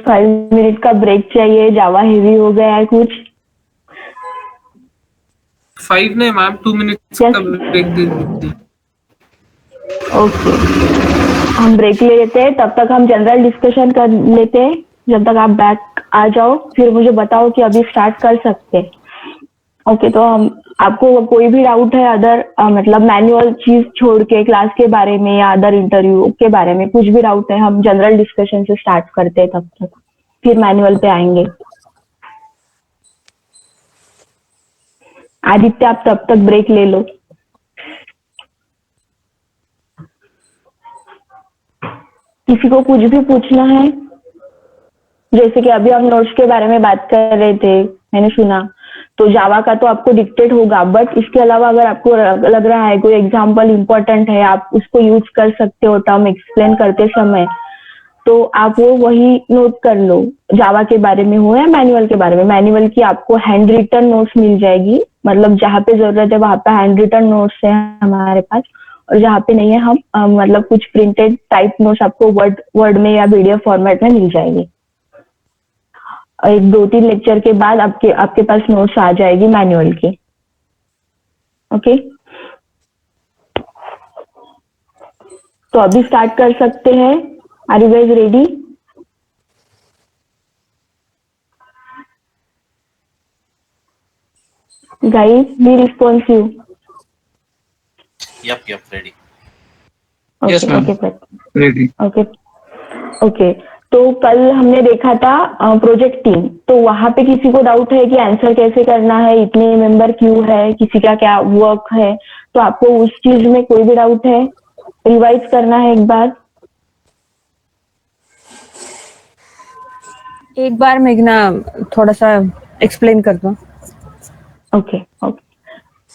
5 minute का break चाहिए, जावा heavy हो गया है कुछ। 5 नहीं मैम, 2 मिनट्स यस, का ब्रेक दे दीजिए। ओके, हम ब्रेक ले लेते हैं, तब तक हम जनरल डिस्कशन कर लेते हैं। जब तक आप बैक आ जाओ फिर मुझे बताओ कि अभी स्टार्ट कर सकते हैं। ओके, तो हम आपको कोई भी डाउट है अदर मतलब मैनुअल चीज छोड़ के क्लास के बारे में या अदर इंटरव्यू के बारे में कुछ भी डाउट है, हम जनरल डिस्कशन से स्टार्ट करते हैं, तब तक फिर मैनुअल पे आएंगे। आदित्य, आप तब तक ब्रेक ले लो। किसी को कुछ भी पूछना है? जैसे कि अभी हम नोट्स के बारे में बात कर रहे थे, मैंने सुना, तो जावा का तो आपको डिक्टेट होगा, बट इसके अलावा अगर आपको लग रहा है कोई एग्जांपल इंपॉर्टेंट है, आप उसको यूज कर सकते हो टर्म एक्सप्लेन करते समय, तो आप वो वही नोट कर लो। जावा के बारे में हो या मैनुअल के बारे में, मैनुअल की आपको हैंड रिटन नोट्स मिल जाएगी, मतलब जहाँ पे जरूरत है वहां पे हैंड रिटन नोट्स है हमारे पास, और जहाँ पे नहीं है हम मतलब कुछ प्रिंटेड टाइप नोट्स आपको वर्ड में या पीडीएफ फॉर्मेट में मिल जाएगी। एक 2-3 लेक्चर के बाद आपके आपके पास नोट्स आ जाएगी मैनुअल की। ओके, तो अभी स्टार्ट कर सकते हैं। Are you guys ready? Guys be responsive. Yep, ready. Yes, okay ma'am. Okay sir, ready. Okay okay. तो कल हमने देखा था प्रोजेक्ट टीम, तो वहां पे किसी को डाउट है कि आंसर कैसे करना है, इतने मेंबर क्यों है, किसी का क्या वर्क है, तो आपको उस चीज में कोई भी डाउट है? रिवाइज करना है एक बार। एक बार मेघना थोड़ा सा एक्सप्लेन कर दो। Okay okay.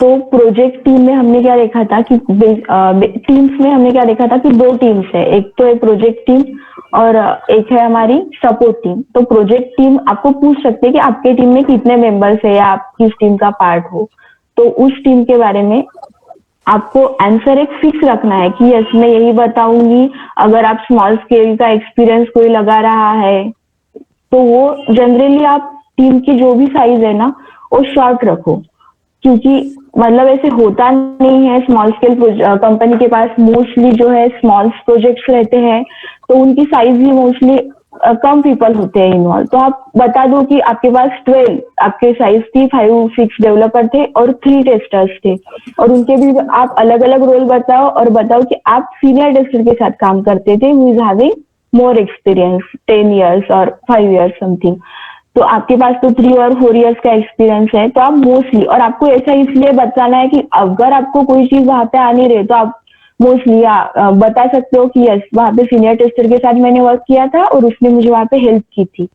तो प्रोजेक्ट टीम में हमने क्या देखा था कि टीम्स में हमने क्या देखा था कि 2 टीम्स है, एक तो है प्रोजेक्ट टीम और एक है हमारी सपोर्ट टीम। तो प्रोजेक्ट टीम आपको पूछ सकते हैं कि आपके टीम में कितने मेंबर्स है या आप किस टीम का पार्ट हो, तो उस टीम के बारे में आपको आंसर एक फिक्स रखना है कि यस मैं यही बताऊंगी। अगर आप स्मॉल स्केल का एक्सपीरियंस कोई लगा रहा है तो वो जनरली आप टीम की जो भी साइज है ना वो शॉर्ट रखो, क्योंकि मतलब ऐसे होता नहीं है। स्मॉल स्केल कंपनी के पास मोस्टली जो है स्मॉल प्रोजेक्ट्स रहते हैं, तो उनकी साइज भी मोस्टली कम पीपल होते हैं इन्वॉल्व। तो आप बता दो कि आपके पास 12 आपके साइज थी, 5-6 डेवलपर थे और 3 टेस्टर्स थे, और उनके भी आप अलग अलग रोल बताओ और बताओ कि आप सीनियर टेस्टर के साथ काम करते थे who is having more experience 10 years और 5 years समथिंग। तो आपके पास तो 3 और 4 years का एक्सपीरियंस है, तो आप मोस्टली, और आपको ऐसा इसलिए बताना है कि अगर आपको कोई चीज वहां पे आ नहीं रही तो आप मोस्टली बता सकते हो कि यस वहां पे सीनियर टेस्टर के साथ मैंने वर्क किया था और उसने मुझे वहां पे हेल्प की थी।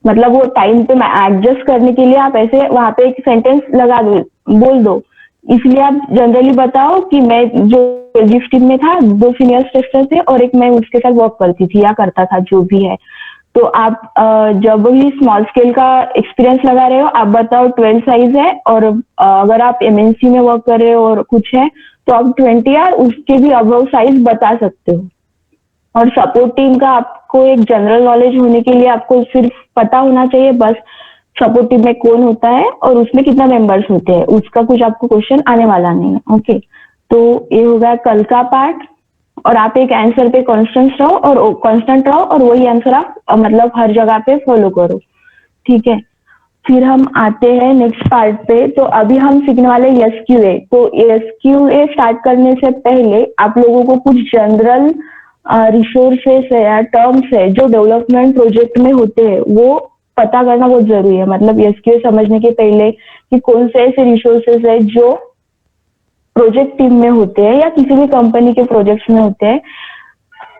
मतलब वो टाइम पे एडजस्ट करने के लिए आप ऐसे वहां पे एक सेंटेंस लगा दो, बोल दो। इसलिए आप जनरली बताओ कि मैं जो जिस टीम में था 2 सीनियर टेस्टर थे और एक मैं उसके साथ वर्क करती थी या करता था, जो भी है। तो आप जब भी स्मॉल स्केल का एक्सपीरियंस लगा रहे हो आप बताओ 12 साइज है, और अगर आप एमएनसी में वर्क कर रहे हो और कुछ है तो आप 20 या उसके भी अबव साइज बता सकते हो। और सपोर्ट टीम का आपको एक जनरल नॉलेज होने के लिए आपको सिर्फ पता होना चाहिए बस सपोर्ट टीम में कौन होता है और उसमें कितना मेंबर्स होते हैं, उसका कुछ आपको क्वेश्चन आने वाला नहीं है। ओके, तो ये होगा कल का पार्ट। और आप एक आंसर पे कांस्टेंट रहो और वही आंसर आप मतलब हर जगह पे फॉलो करो, ठीक है। फिर हम आते हैं नेक्स्ट पार्ट पे। तो अभी हम सीखने वाले एसक्यूए। तो एसक्यूए स्टार्ट करने से पहले आप लोगों को कुछ जनरल रिसोर्सेस है या टर्म्स है जो डेवलपमेंट प्रोजेक्ट में होते हैं वो पता करना बहुत जरूरी है। मतलब एसक्यूए समझने के पहले कि कौन से ऐसे रिसोर्सेस है जो प्रोजेक्ट टीम में होते हैं या किसी भी कंपनी के प्रोजेक्ट्स में होते हैं,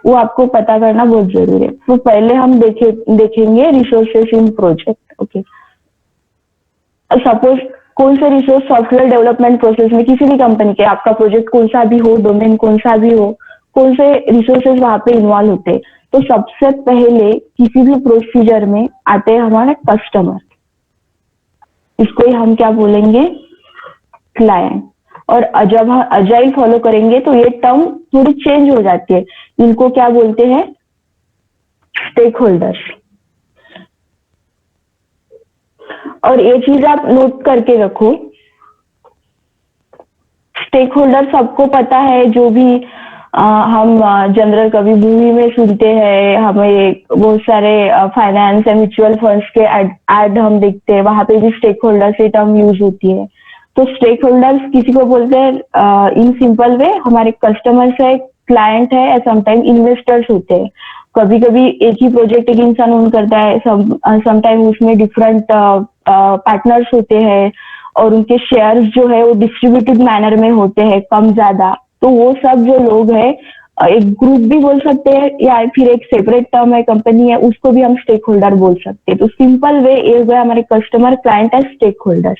वो आपको पता करना बहुत जरूरी है। तो पहले हम देखेंगे रिसोर्सेस इन प्रोजेक्ट। ओके, सपोज कौन से रिसोर्स सॉफ्टवेयर डेवलपमेंट प्रोसेस में किसी भी कंपनी के, आपका प्रोजेक्ट कौन सा भी हो, डोमेन कौन सा भी हो, कौन से रिसोर्सेज वहां पे इन्वॉल्व होते हैं। तो सबसे पहले किसी भी प्रोसीजर में आते हैं हमारे कस्टमर, इसको ही हम क्या बोलेंगे, क्लाइंट। और जब हम अजाइल फॉलो करेंगे तो ये टर्म थोड़ी चेंज हो जाती है, इनको क्या बोलते हैं, स्टेक होल्डर्स। और ये चीज आप नोट करके रखो, स्टेक होल्डर सबको पता है, जो भी हम जनरल कभी मूवी में सुनते हैं, हमें बहुत सारे फाइनेंस या म्यूचुअल फंड्स के एड हम देखते हैं, वहां पे भी स्टेक होल्डर से टर्म यूज होती है। तो स्टेक होल्डर्स किसी को बोलते हैं इन सिंपल वे, हमारे कस्टमर्स है, क्लाइंट है, या समटाइम इन्वेस्टर्स होते हैं। कभी कभी एक ही प्रोजेक्ट एक इंसान ओन करता है, समटाइम उसमें डिफरेंट पार्टनर्स होते हैं और उनके शेयर्स जो है वो डिस्ट्रीब्यूटेड मैनर में होते हैं, कम ज्यादा। तो वो सब जो लोग हैं, एक ग्रुप भी बोल सकते हैं या फिर एक सेपरेट टर्म है, कंपनी है, उसको भी हम स्टेक होल्डर बोल सकते हैं। तो सिंपल वे एक है हमारे कस्टमर, क्लाइंट है, स्टेक होल्डर्स।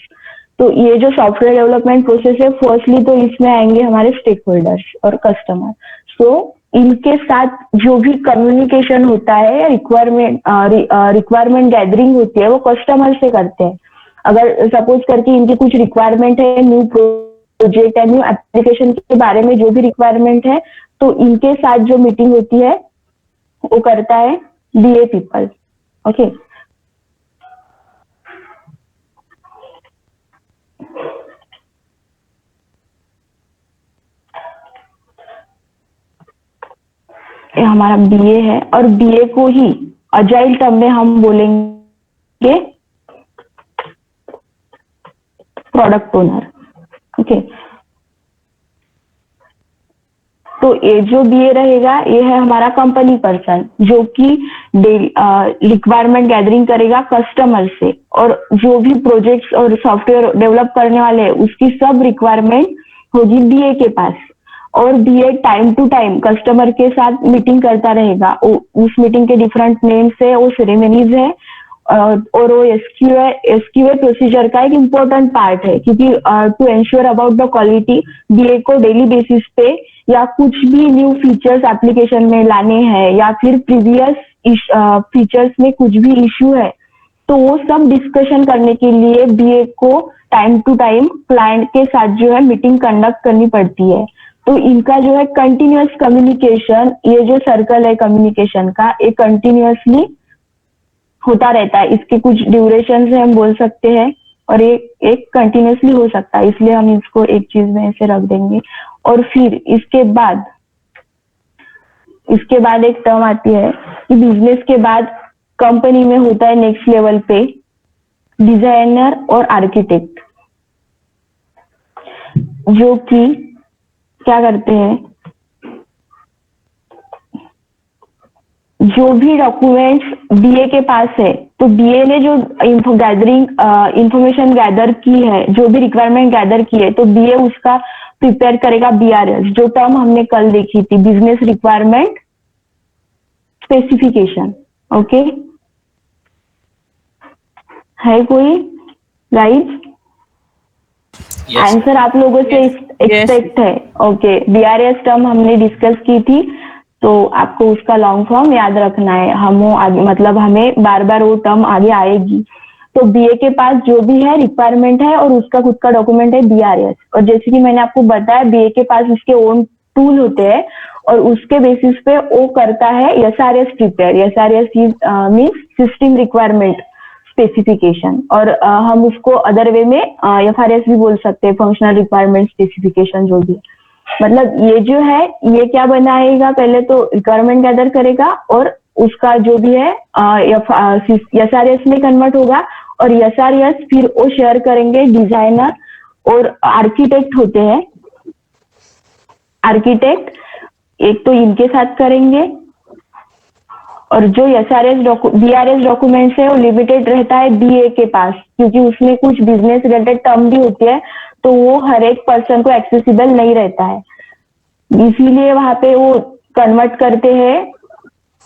तो ये जो सॉफ्टवेयर डेवलपमेंट प्रोसेस है, फर्स्टली तो इसमें आएंगे हमारे स्टेक होल्डर्स और कस्टमर। सो इनके साथ जो भी कम्युनिकेशन होता है या रिक्वायरमेंट गैदरिंग होती है, वो कस्टमर से करते हैं। अगर सपोज करके इनकी कुछ रिक्वायरमेंट है, न्यू प्रोजेक्ट है, न्यू एप्लीकेशन के बारे में जो भी रिक्वायरमेंट है, तो इनके साथ जो मीटिंग होती है वो करता है बीए पीपल। ओके, ये हमारा बीए है, और बीए को ही अजाइल टर्म में हम बोलेंगे प्रोडक्ट ओनर। ओके, तो ये जो बीए रहेगा, ये है हमारा कंपनी पर्सन, जो कि रिक्वायरमेंट गैदरिंग करेगा कस्टमर से, और जो भी प्रोजेक्ट्स और सॉफ्टवेयर डेवलप करने वाले हैं उसकी सब रिक्वायरमेंट होगी बीए के पास। और BA time to time customer के साथ मीटिंग करता रहेगा। उस मीटिंग के डिफरेंट नेम्स है, वो सेरेमनीज है, और वो एसक्यूए प्रोसीजर का एक इम्पोर्टेंट पार्ट है, क्योंकि to ensure about the quality, BA को डेली बेसिस पे या कुछ भी न्यू फीचर्स एप्लीकेशन में लाने हैं या फिर प्रीवियस फीचर्स में कुछ भी इश्यू है, तो वो सब डिस्कशन करने के लिए बीए को टाइम टू टाइम क्लाइंट के साथ जो है मीटिंग कंडक्ट करनी पड़ती है। तो इनका जो है कंटिन्यूअस कम्युनिकेशन, ये जो सर्कल है कम्युनिकेशन का, ये कंटिन्यूअसली होता रहता है। इसके कुछ ड्यूरेशन से हम बोल सकते हैं, और ये एक कंटिन्यूअसली हो सकता है, इसलिए हम इसको एक चीज में ऐसे रख देंगे। और फिर इसके बाद एक टर्म आती है कि बिजनेस के बाद कंपनी में होता है नेक्स्ट लेवल पे डिजाइनर और आर्किटेक्ट, जो कि क्या करते हैं, जो भी डॉक्यूमेंट्स बीए के पास है, तो बीए ने जो इंफॉर्मेशन गैदर की है, जो भी रिक्वायरमेंट गैदर की है, तो बीए उसका प्रिपेयर करेगा बीआरएस, जो टर्म हमने कल देखी थी, बिजनेस रिक्वायरमेंट स्पेसिफिकेशन। ओके, है कोई राइट आंसर आप लोगों से एक्सपेक्ट है? ओके, बीआरएस टर्म हमने डिस्कस की थी, तो आपको उसका लॉन्ग फॉर्म याद रखना है। मतलब हमें बार बार वो टर्म आगे आएगी। तो बीए के पास जो भी है रिक्वायरमेंट है और उसका खुद का डॉक्यूमेंट है बीआरएस, और जैसे कि मैंने आपको बताया बीए के पास उसके ओन टूल होते हैं, और उसके बेसिस पे वो करता है SRS prepare. SRS means system requirement specification, और हम उसको अदर वे में एफआरएस भी बोल सकते हैं, फंक्शनल रिक्वायरमेंट स्पेसिफिकेशन जो भी। मतलब ये जो है, ये क्या बनाएगा, पहले तो रिक्वायरमेंट गैदर करेगा और उसका जो भी है एसआरएस में कन्वर्ट होगा, और एसआरएस फिर वो शेयर करेंगे डिजाइनर और आर्किटेक्ट होते हैं। आर्किटेक्ट एक तो इनके साथ करेंगे, और जो बीआरएस डॉक्यूमेंट्स है वो लिमिटेड रहता है बीए के पास, क्योंकि उसमें कुछ बिजनेस रिलेटेड टर्म भी होती है, तो वो हर एक पर्सन को एक्सेसिबल नहीं रहता है, इसीलिए वहां पे वो कन्वर्ट करते हैं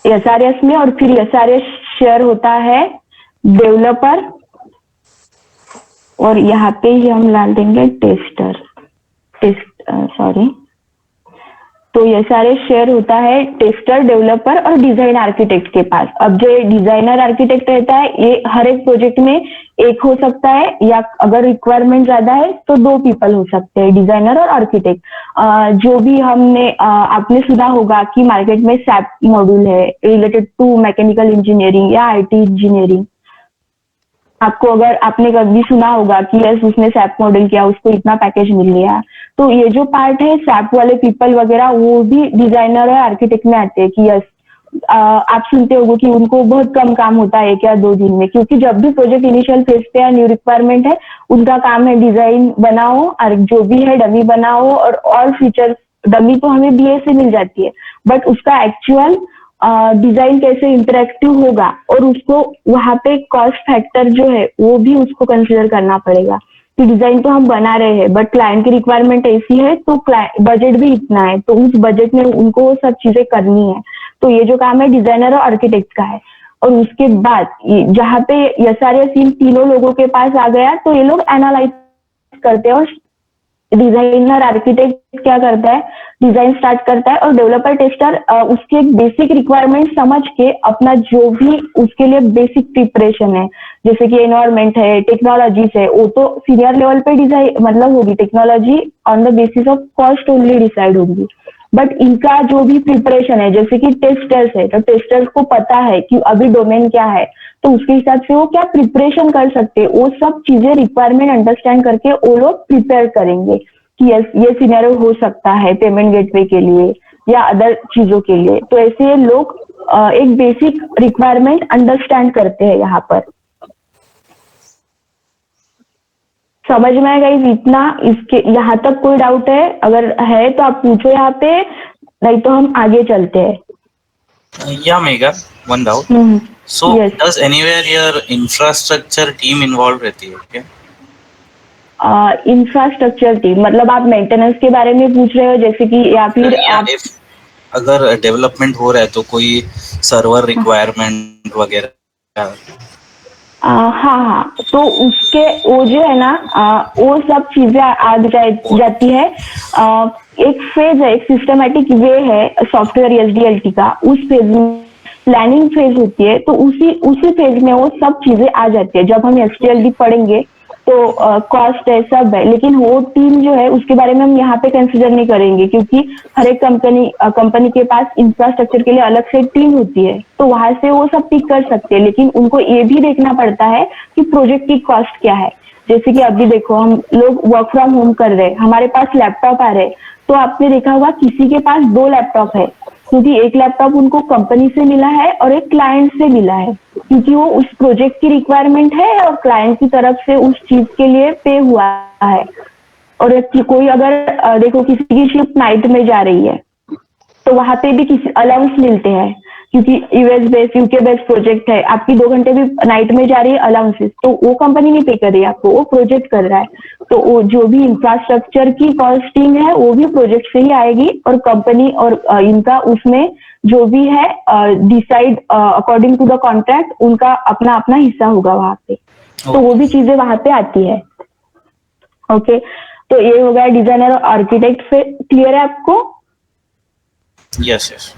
एसआरएस में, और फिर एसआरएस शेयर होता है डेवलपर, और यहाँ पे ही हम डाल देंगे तो एसआरएस शेयर होता है टेस्टर, डेवलपर और डिजाइन आर्किटेक्ट के पास। अब जो डिजाइनर आर्किटेक्ट रहता है, ये हर एक प्रोजेक्ट में एक हो सकता है, या अगर रिक्वायरमेंट ज्यादा है तो 2 पीपल हो सकते हैं, डिजाइनर और आर्किटेक्ट। जो भी आपने सुना होगा कि मार्केट में सैप मॉड्यूल है रिलेटेड टू मैकेनिकल इंजीनियरिंग या आईटी इंजीनियरिंग, आपको अगर आपने कभी सुना होगा कि यस उसने सैप मॉडल किया, उसको इतना पैकेज मिल गया, तो ये जो पार्ट है सैप वाले पीपल वगैरह वो भी डिजाइनर और आर्किटेक्ट में आते हैं कि यस आप सुनते होंगे कि उनको बहुत कम काम होता है 1 या 2 दिन में, क्योंकि जब भी प्रोजेक्ट इनिशियल फेज पे या न्यू रिक्वायरमेंट है उनका काम है डिजाइन बनाओ और जो भी है डमी बनाओ और फीचर्स। डमी तो हमें बीए से मिल जाती है बट उसका एक्चुअल डिजाइन कैसे इंटरेक्टिव होगा और उसको वहां पे कॉस्ट फैक्टर जो है वो भी उसको कंसिडर करना पड़ेगा कि डिजाइन तो हम बना रहे हैं बट क्लाइंट की रिक्वायरमेंट ऐसी है तो बजट भी इतना है, तो उस बजट में उनको वो सब चीजें करनी है। तो ये जो काम है डिजाइनर और आर्किटेक्ट का है। और उसके बाद जहाँ पे एसआरएस इन तीनों लोगों के पास आ गया तो ये लोग एनालाइज करते हैं और डिजाइनर आर्किटेक्ट क्या करता है, डिजाइन स्टार्ट करता है और डेवलपर टेस्टर उसके बेसिक रिक्वायरमेंट समझ के अपना जो भी उसके लिए बेसिक प्रिपरेशन है जैसे कि एनवायरमेंट है, टेक्नोलॉजीज है, वो तो सीनियर लेवल पे डिजाइन मतलब होगी, technology on the basis of cost only decide होगी। बट इनका जो भी प्रिपरेशन है जैसे कि टेस्टर्स है तो टेस्टर्स को पता है कि अभी डोमेन क्या है तो उसके हिसाब से वो क्या प्रिपरेशन कर सकते हैं, वो सब चीजें रिक्वायरमेंट अंडरस्टैंड करके वो लोग प्रिपेयर करेंगे कि ये सिनेरियो हो सकता है पेमेंट गेटवे के लिए या अदर चीजों के लिए। तो ऐसे लोग एक बेसिक रिक्वायरमेंट अंडरस्टैंड करते हैं यहाँ पर। समझ में आएगा इतना? इसके यहाँ तक कोई डाउट है? अगर है तो आप पूछो यहाँ पे, नहीं तो हम आगे चलते हैं। Yeah, Megha, one doubt. So, Yes. does anywhere your infrastructure team involved रहती है क्या? इंफ्रास्ट्रक्चर टीम मतलब आप मेंटेनेंस के बारे में पूछ रहे हो जैसे कि या फिर आप अगर डेवलपमेंट हो रहा है तो कोई सर्वर रिक्वायरमेंट वगैरह? हाँ, तो उसके वो जो है ना वो सब चीजें आ जाती है। एक फेज है, एक सिस्टमेटिक वे है सॉफ्टवेयर एसडीएलटी का, उस फेज में प्लानिंग फेज होती है तो उसी फेज में वो सब चीजें आ जाती है। जब हम एसडीएलटी पढ़ेंगे तो कॉस्ट है सब है, लेकिन वो टीम जो है उसके बारे में हम यहाँ पे कंसिडर नहीं करेंगे क्योंकि हर एक कंपनी के पास इंफ्रास्ट्रक्चर के लिए अलग से टीम होती है तो वहां से वो सब पिक कर सकते हैं। लेकिन उनको ये भी देखना पड़ता है कि प्रोजेक्ट की कॉस्ट क्या है। जैसे कि अभी देखो हम लोग वर्क फ्रॉम होम कर रहे हैं, हमारे पास लैपटॉप आ रहे, तो आपने देखा होगा किसी के पास 2 लैपटॉप है क्योंकि एक लैपटॉप उनको कंपनी से मिला है और एक क्लाइंट से मिला है क्योंकि वो उस प्रोजेक्ट की रिक्वायरमेंट है और क्लाइंट की तरफ से उस चीज के लिए पे हुआ है। और कोई अगर देखो किसी की शिफ्ट नाइट में जा रही है तो वहां पे भी किसी अलाउंस मिलते हैं क्योंकि US based UK based project है, आपकी 2 घंटे भी नाइट में जा रही है अलाउंसेस, तो वो कंपनी नहीं पे कर रही है आपको, वो प्रोजेक्ट कर रहा है। तो वो जो भी इंफ्रास्ट्रक्चर की कॉस्टिंग है वो भी प्रोजेक्ट से ही आएगी और कंपनी और इनका उसमें जो भी है decide according to the contract उनका अपना अपना हिस्सा होगा वहां पे। तो वो भी चीजें वहां पे आती है। ओके, तो ये हो गया डिजाइनर और आर्किटेक्ट से। क्लियर है आपको? Yes yes.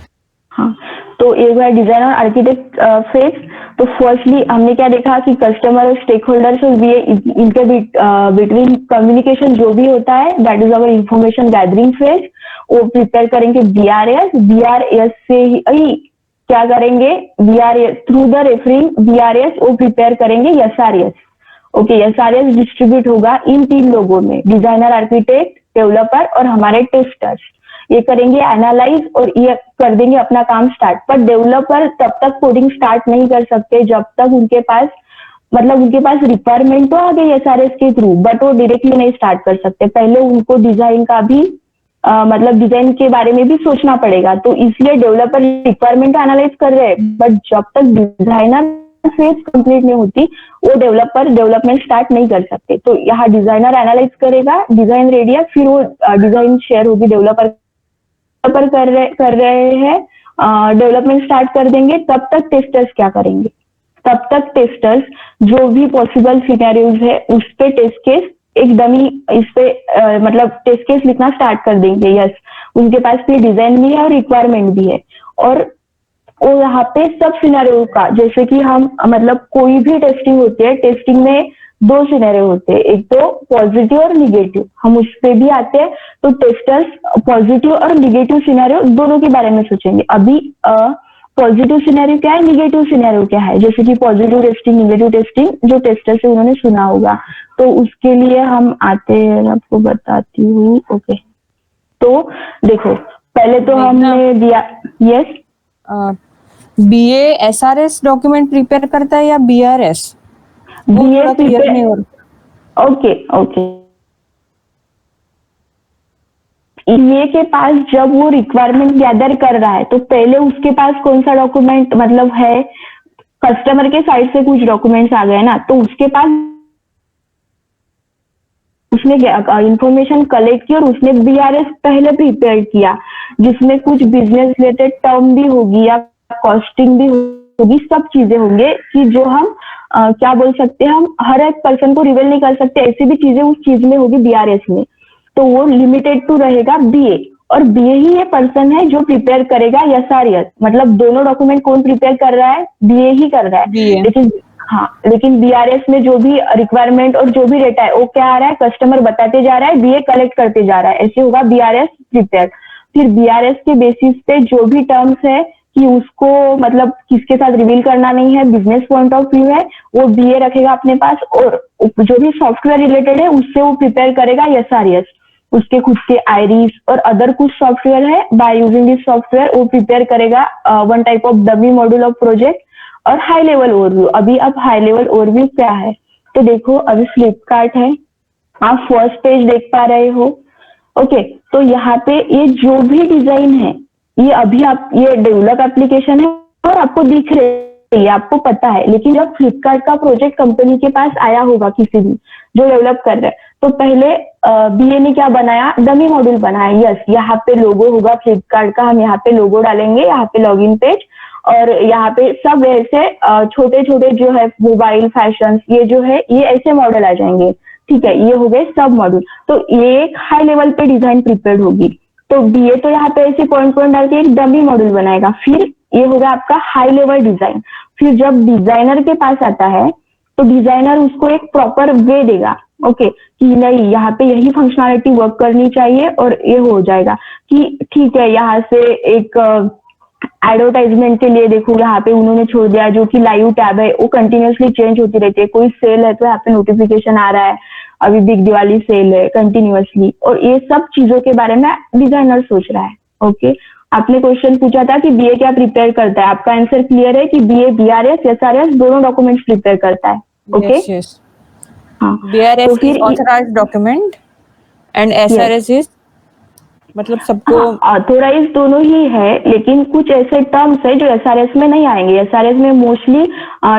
हाँ, तो एक बार डिजाइन और आर्किटेक्ट फेज। तो फर्स्टली हमने क्या देखा कि कस्टमर और स्टेक होल्डर्स और इनके बिटवीन कम्युनिकेशन जो भी होता है that is our information gathering phase. वो प्रिपेयर करेंगे बीआरएस से ही क्या करेंगे, BRS through the referring BRS वो प्रिपेयर करेंगे एसआरएस। ओके, एसआरएस डिस्ट्रीब्यूट होगा इन 3 लोगों में, डिजाइनर, आर्किटेक्ट, डेवलपर और हमारे टेस्टर्स। ये करेंगे एनालाइज और ये कर देंगे अपना काम स्टार्ट। पर डेवलपर तब तक कोडिंग स्टार्ट नहीं कर सकते जब तक उनके पास रिक्वायरमेंट तो आ गई एसआरएस के थ्रू, बट वो डायरेक्टली नहीं स्टार्ट कर सकते। पहले उनको डिजाइन का भी डिजाइन के बारे में भी सोचना पड़ेगा। तो इसलिए डेवलपर रिक्वायरमेंट एनालाइज कर रहे हैं, बट जब तक डिजाइनर फेज कंप्लीट नहीं होती वो डेवलपर डेवलपमेंट स्टार्ट नहीं कर सकते। तो यहाँ डिजाइनर एनालाइज करेगा, डिजाइन रेडी है, फिर वो डिजाइन शेयर होगी, डेवलपर कर रहे हैं, डेवलपमेंट स्टार्ट कर देंगे। तब तक टेस्टर्स क्या करेंगे, तब तक टेस्टर्स जो भी पॉसिबल सिनेरियोज है उस पे टेस्ट केस एक डमी इस पे टेस्ट केस लिखना स्टार्ट कर देंगे। यस, उनके पास भी डिजाइन भी है और रिक्वायरमेंट भी है और वो यहाँ पे सब सिनेरियो का, जैसे कि हम कोई भी टेस्टिंग होती है, टेस्टिंग में 2 सिनेरियो होते हैं, एक तो पॉजिटिव और निगेटिव, हम उस पे भी आते हैं। तो टेस्टर्स पॉजिटिव और निगेटिव सिनेरियो दोनों के बारे में सोचेंगे। अभी पॉजिटिव सिनेरियो क्या है, निगेटिव सिनेरियो क्या है, जैसे कि पॉजिटिव टेस्टिंग, निगेटिव टेस्टिंग जो टेस्टर से उन्होंने सुना होगा। तो उसके लिए हम आते हैं, आपको बताती हूँ। ओके, तो देखो पहले तो हमने दिया, yes BA SRS document prepare करता है या बीआरएस? वो बीए थोड़ा क्लियर नहीं हो रहा। ओके ओके, बीए के पास जब वो रिक्वायरमेंट गैदर कर रहा है तो पहले उसके पास कौन सा डॉक्यूमेंट मतलब है, कस्टमर के साइड से कुछ डॉक्यूमेंट्स आ गए ना, तो उसके पास उसने इंफॉर्मेशन कलेक्ट की और उसने बीआरएस पहले प्रिपेयर किया, जिसमें कुछ बिजनेस रिलेटेड टर्म भी होगी या कॉस्टिंग भी होगी, सब चीजें होंगे कि जो हम क्या बोल सकते हैं, हम हर एक पर्सन को रिवील नहीं कर सकते, ऐसी भी चीजें उस चीज में होगी बीआरएस में। तो वो लिमिटेड टू रहेगा बीए, और बीए ही ये पर्सन है जो प्रिपेयर करेगा एसआरएस। मतलब दोनों डॉक्यूमेंट कौन प्रिपेयर कर रहा है, बीए ही कर रहा है। BA। लेकिन हाँ, लेकिन बीआरएस में जो भी रिक्वायरमेंट और जो भी डेटा है वो क्या आ रहा है, कस्टमर बताते जा रहा है, बीए कलेक्ट करते जा रहा है, ऐसे होगा बीआरएस प्रिपेयर। फिर बीआरएस के बेसिस पे जो भी टर्म्स है कि उसको मतलब किसके साथ रिवील करना नहीं है, बिजनेस पॉइंट ऑफ व्यू है, वो बीए रखेगा अपने पास, और जो भी सॉफ्टवेयर रिलेटेड है उससे वो प्रिपेयर करेगा एसआरएस, उसके खुद के आईरीज और अदर कुछ सॉफ्टवेयर है, बाय यूजिंग दिस सॉफ्टवेयर वो प्रिपेयर करेगा one type of dummy module of project और हाई लेवल ओवरव्यू। अभी अब हाई लेवल ओवरव्यू क्या है, तो देखो अभी फ्लिपकार्ट है, आप फर्स्ट पेज देख पा रहे हो। ओके, तो यहाँ पे ये जो भी डिजाइन है, ये अभी आप ये डेवलप एप्लीकेशन है और आपको दिख रही है, आपको पता है, लेकिन जब फ्लिपकार्ट का प्रोजेक्ट कंपनी के पास आया होगा किसी भी जो डेवलप कर रहे हैं, तो पहले बीए ने क्या बनाया, डमी मॉड्यूल बनाया। यस, यहाँ पे लोगो होगा फ्लिपकार्ट का, हम यहाँ पे लोगो डालेंगे, यहाँ पे लॉगिन पेज, और यहाँ पे सब ऐसे छोटे छोटे जो है मोबाइल फैशन, ये जो है ये ऐसे मॉडल आ जाएंगे। ठीक है, ये हो गए सब मॉड्यूल। तो ये एक हाई लेवल पे डिजाइन प्रिपेयर होगी। तो बीए तो यहाँ पे ऐसे पॉइंट पॉइंट डाल के एक डमी मॉड्यूल बनाएगा, फिर ये होगा आपका हाई लेवल डिजाइन। फिर जब डिजाइनर के पास आता है तो डिजाइनर उसको एक प्रॉपर वे देगा, ओके, कि नहीं यहाँ पे यही फंक्शनैलिटी वर्क करनी चाहिए, और ये हो जाएगा कि ठीक है, यहाँ से एक एडवर्टाइजमेंट के लिए देखो यहाँ पे उन्होंने छोड़ दिया जो कि लाइव टैब है, वो कंटिन्यूअसली चेंज होती रहती है, कोई सेल है तो यहाँ पे नोटिफिकेशन आ रहा है, अभी बिग दिवाली सेल है कंटिन्यूअसली, और ये सब चीजों के बारे में डिजाइनर सोच रहा है। ओके, आपने क्वेश्चन पूछा था कि बीए क्या प्रिपेयर करता है, आपका आंसर क्लियर है कि बीए बीआरएस एसआरएस दोनों डॉक्यूमेंट्स प्रिपेयर करता है। ओके, हाँ, बीआरएस तो is authorised document and SRS is मतलब सबको ऑथोराइज दोनों ही है, लेकिन कुछ ऐसे टर्म्स है जो एसआरएस में नहीं आएंगे। एसआरएस में मोस्टली